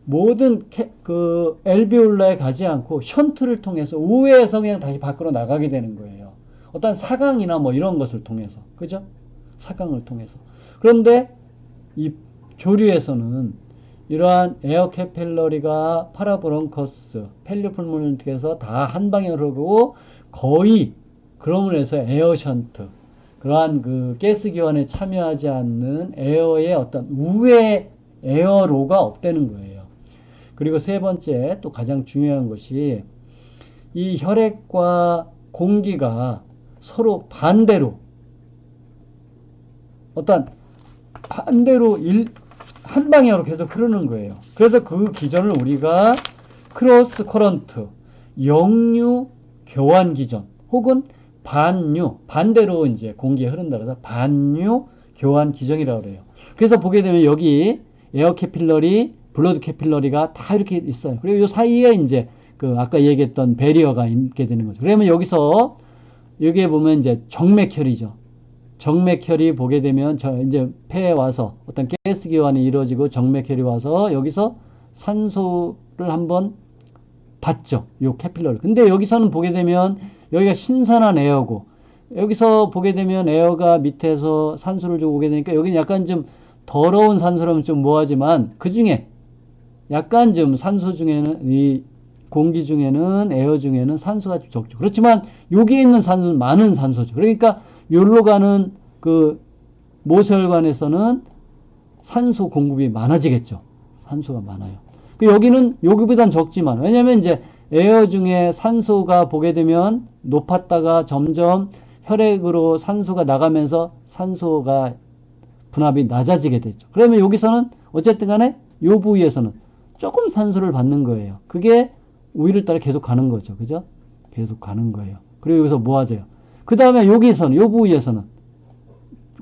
모든 그 엘비올라에 가지 않고 션트를 통해서 우회해서 그냥 다시 밖으로 나가게 되는 거예요. 어떤 사강이나 뭐 이런 것을 통해서, 그죠? 사강을 통해서. 그런데 이 조류에서는 이러한 에어 캐필러리가 파라브론커스, 펠리풀모넌트에서 다 한 방향으로 흐르고 거의 그럼으로 해서 에어 션트, 그러한 그 가스 기관에 참여하지 않는 에어의 어떤 우회 에어로가 없다는 거예요. 그리고 세 번째 또 가장 중요한 것이 이 혈액과 공기가 서로 반대로 어떤 반대로 한 방향으로 계속 흐르는 거예요. 그래서 그 기전을 우리가 크로스 커런트, 역류 교환 기전 혹은 반류, 반대로 이제 공기에 흐른다 그래서 반류 교환 기전이라고 그래요. 그래서 보게 되면 여기 에어 캐필러리, 블러드 캐필러리가 다 이렇게 있어요. 그리고 이 사이에 이제 그 아까 얘기했던 배리어가 있게 되는 거죠. 그러면 여기서 여기에 보면 이제 정맥혈이죠. 정맥혈이 보게 되면 이제 폐에 와서 어떤 가스 기환이 이루어지고 정맥혈이 와서 여기서 산소를 한번 받죠. 요 캐필러리. 근데 여기서는 보게 되면 여기가 신선한 에어고 여기서 보게 되면 에어가 밑에서 산소를 주고 오게 되니까 여기는 약간 좀 더러운 산소라면 좀 뭐하지만 그 중에 약간 좀 산소 중에는 이 공기 중에는 에어 중에는 산소가 좀 적죠. 그렇지만 여기에 있는 산소는 많은 산소죠. 그러니까 여기로 가는 그 모세혈관에서는 산소 공급이 많아지겠죠. 산소가 많아요. 여기는 여기보단 적지만 왜냐면 이제 에어 중에 산소가 보게 되면 높았다가 점점 혈액으로 산소가 나가면서 산소가 분압이 낮아지게 되죠. 그러면 여기서는 어쨌든 간에 요 부위에서는 조금 산소를 받는 거예요. 그게 우위를 따라 계속 가는 거죠. 그죠? 계속 가는 거예요. 그리고 여기서 모아져요. 그 다음에 여기서는, 요 부위에서는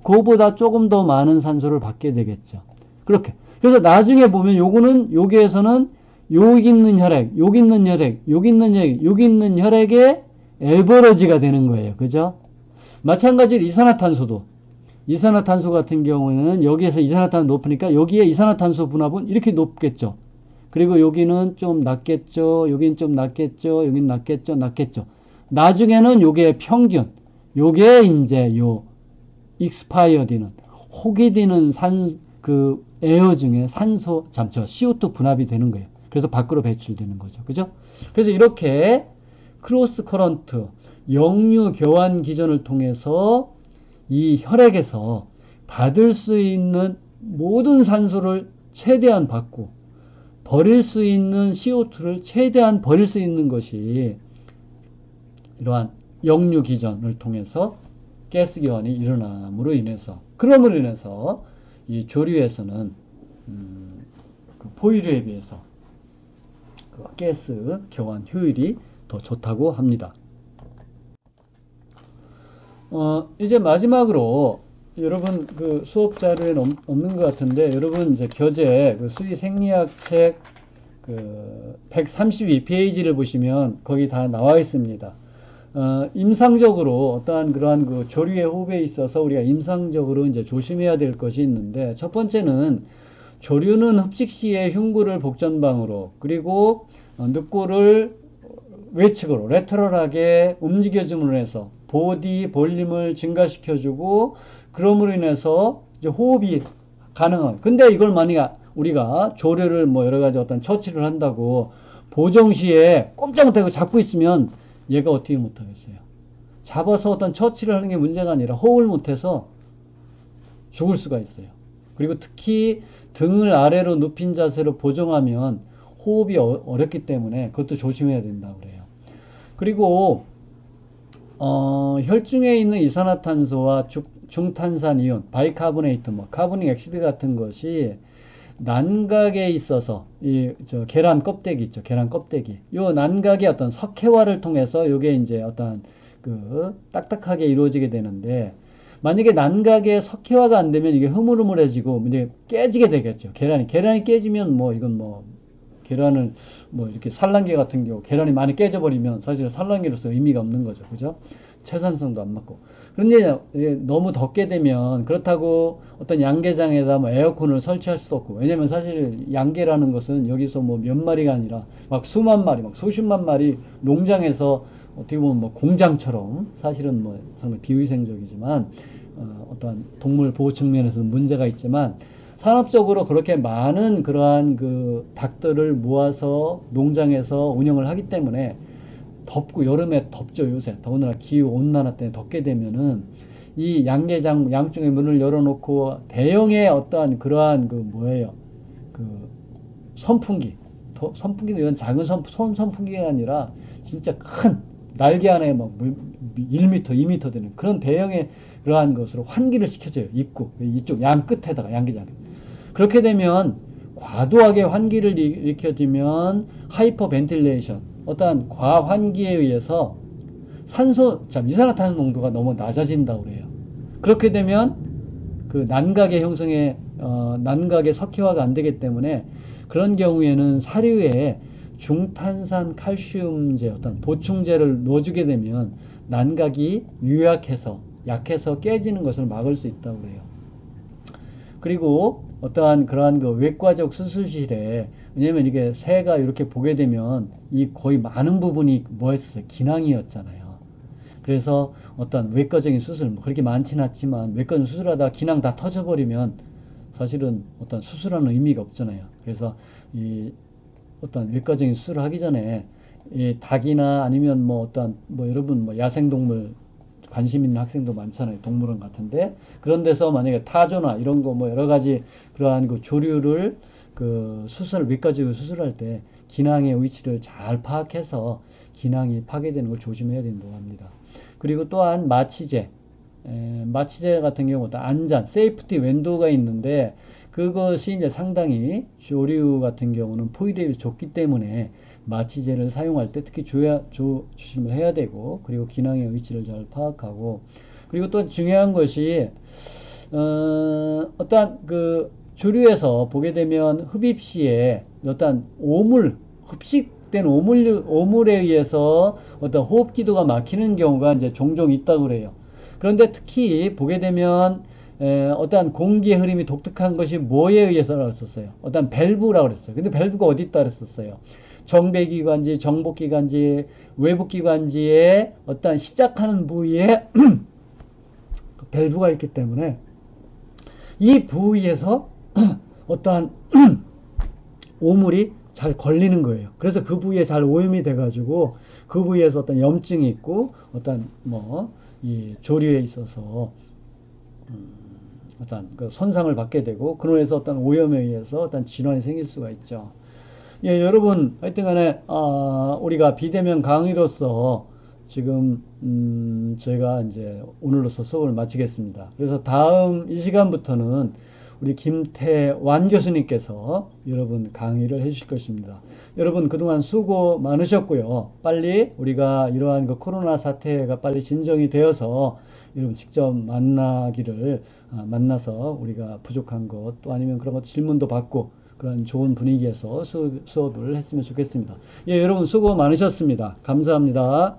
그거보다 조금 더 많은 산소를 받게 되겠죠. 그렇게. 그래서 나중에 보면 요거는, 여기에서는 여기 있는 혈액, 여기 있는 혈액, 여기 있는 혈액, 여기 있는 혈액의 에버러지가 되는 거예요. 그죠? 마찬가지로 이산화탄소도. 이산화탄소 같은 경우에는 여기에서 이산화탄소 높으니까 여기에 이산화탄소 분압은 이렇게 높겠죠. 그리고 여기는 좀 낮겠죠. 여기는 좀 낮겠죠. 여기는 낮겠죠. 낮겠죠. 나중에는 요게 평균, 요게 이제 요 익스파이어디는 혹이 되는 그 에어 중에 산소 잠깐 CO2 분압이 되는 거예요. 그래서 밖으로 배출되는 거죠. 그죠? 그래서 이렇게 크로스 커런트, 역류 교환 기전을 통해서 이 혈액에서 받을 수 있는 모든 산소를 최대한 받고 버릴 수 있는 CO2를 최대한 버릴 수 있는 것이 이러한 역류 기전을 통해서 가스 교환이 일어남으로 인해서 그럼으로 인해서 이 조류에서는 그 포유류에 비해서 그 가스 교환 효율이 더 좋다고 합니다. 이제 마지막으로 여러분 그 수업 자료에 없는 것 같은데 여러분 이제 교재 그 수의 생리학 책 그 132페이지를 보시면 거기 다 나와 있습니다. 임상적으로 어떠한 그러한 그 조류의 호흡에 있어서 우리가 임상적으로 이제 조심해야 될 것이 있는데 첫 번째는 조류는 흡식 시에 흉구를 복전방으로 그리고 늑골을 외측으로 레터럴하게 움직여줌으로 해서 보디 볼륨을 증가시켜주고 그럼으로 인해서 이제 호흡이 가능한. 근데 이걸 만약 우리가 조류를 뭐 여러 가지 어떤 처치를 한다고 보정 시에 꼼짝 못하고 잡고 있으면 얘가 어떻게 못하겠어요? 잡아서 어떤 처치를 하는 게 문제가 아니라 호흡을 못해서 죽을 수가 있어요. 그리고 특히 등을 아래로 눕힌 자세로 보정하면 호흡이 어렵기 때문에 그것도 조심해야 된다고 그래요. 그리고 혈중에 있는 이산화탄소와 중탄산이온, 바이카보네이트, 뭐 카보닉 액시드 같은 것이 난각에 있어서 계란 껍데기 있죠. 계란 껍데기. 요 난각의 어떤 석회화를 통해서 요게 이제 어떤 그 딱딱하게 이루어지게 되는데 만약에 난각에 석회화가 안 되면 이게 흐물흐물해지고 이제 깨지게 되겠죠. 계란이 깨지면 뭐 이건 뭐 계란을 뭐 이렇게 산란계 같은 경우 계란이 많이 깨져버리면 사실 산란계로서 의미가 없는 거죠. 그죠? 채산성도 안 맞고. 그런데 너무 덥게 되면 그렇다고 어떤 양계장에다 뭐 에어컨을 설치할 수도 없고 왜냐면 사실 양계라는 것은 여기서 뭐 몇 마리가 아니라 막 수만 마리 막 수십만 마리 농장에서 어떻게 보면 뭐 공장처럼 사실은 뭐 상당히 비위생적이지만 어떠한 동물 보호 측면에서는 문제가 있지만 산업적으로 그렇게 많은 그러한 그 닭들을 모아서 농장에서 운영을 하기 때문에 덥고 여름에 덥죠. 요새 더군다나 기후 온난화 때문에 덥게 되면은 이 양계장 양쪽에 문을 열어놓고 대형의 어떠한 그러한 그 뭐예요 그 선풍기 선풍기는 이런 작은 선풍기가 아니라 진짜 큰 날개 안에 막 1m, 2m 되는 그런 대형의 그러한 것으로 환기를 시켜줘요. 입구 이쪽 양 끝에다가 양계장에. 그렇게 되면 과도하게 환기를 일으켜지면 하이퍼 벤틸레이션 어떠한 과환기에 의해서 이산화탄소 농도가 너무 낮아진다고 그래요. 그렇게 되면 그 난각의 형성에 난각의 석회화가 안 되기 때문에 그런 경우에는 사료에 중탄산 칼슘제 어떤 보충제를 넣어주게 되면 난각이 약해서 깨지는 것을 막을 수 있다고 그래요. 그리고 어떠한 그러한 그 외과적 수술실에 왜냐면 이게 새가 이렇게 보게 되면 이 거의 많은 부분이 뭐였어요? 기낭이었잖아요. 그래서 어떤 외과적인 수술 뭐 그렇게 많지는 않지만 외과적인 수술하다 기낭 다 터져버리면 사실은 어떤 수술하는 의미가 없잖아요. 그래서 이 어떤 외과적인 수술을 하기 전에 이 닭이나 아니면 뭐 어떤 뭐 여러분 뭐 야생동물 관심 있는 학생도 많잖아요. 동물원 같은데 그런 데서 만약에 타조나 이런 거 뭐 여러 가지 그러한 그 조류를 그 외과적으로 수술할 때 기낭의 위치를 잘 파악해서 기낭이 파괴되는 걸 조심해야 된다고 합니다. 그리고 또한 마취제 같은 경우도 안전, 세이프티 윈도우가 있는데 그것이 이제 상당히 조류 같은 경우는 포유력이 좋기 때문에 마취제를 사용할 때 특히 조심을 해야 되고 그리고 기낭의 위치를 잘 파악하고 그리고 또 중요한 것이 어떤 그 조류에서 보게 되면 흡입 시에 어떤 흡식된 오물에 의해서 어떤 호흡기도가 막히는 경우가 이제 종종 있다고 그래요. 그런데 특히 보게 되면 어떠한 공기의 흐름이 독특한 것이 뭐에 의해서라고 했었어요? 어떤 밸브라고 그랬어요. 근데 밸브가 어디 있다 그랬었어요? 정배기관지, 정복기관지, 외부기관지에 어떤 시작하는 부위에 밸브가 있기 때문에 이 부위에서 어떠한 오물이 잘 걸리는 거예요. 그래서 그 부위에 잘 오염이 돼가지고 그 부위에서 어떤 염증이 있고 어떤 이 조류에 있어서 어떤 그 손상을 받게 되고 그로 인해서 어떤 오염에 의해서 어떤 질환이 생길 수가 있죠. 예, 여러분 하여튼간에 우리가 비대면 강의로서 지금 제가 이제 오늘로서 수업을 마치겠습니다. 그래서 다음 이 시간부터는 우리 김태완 교수님께서 여러분 강의를 해주실 것입니다. 여러분 그동안 수고 많으셨고요. 빨리 우리가 이러한 그 코로나 사태가 빨리 진정이 되어서 여러분 직접 만나서 우리가 부족한 것 또 아니면 그런 것 질문도 받고 그런 좋은 분위기에서 수업을 했으면 좋겠습니다. 예, 여러분 수고 많으셨습니다. 감사합니다.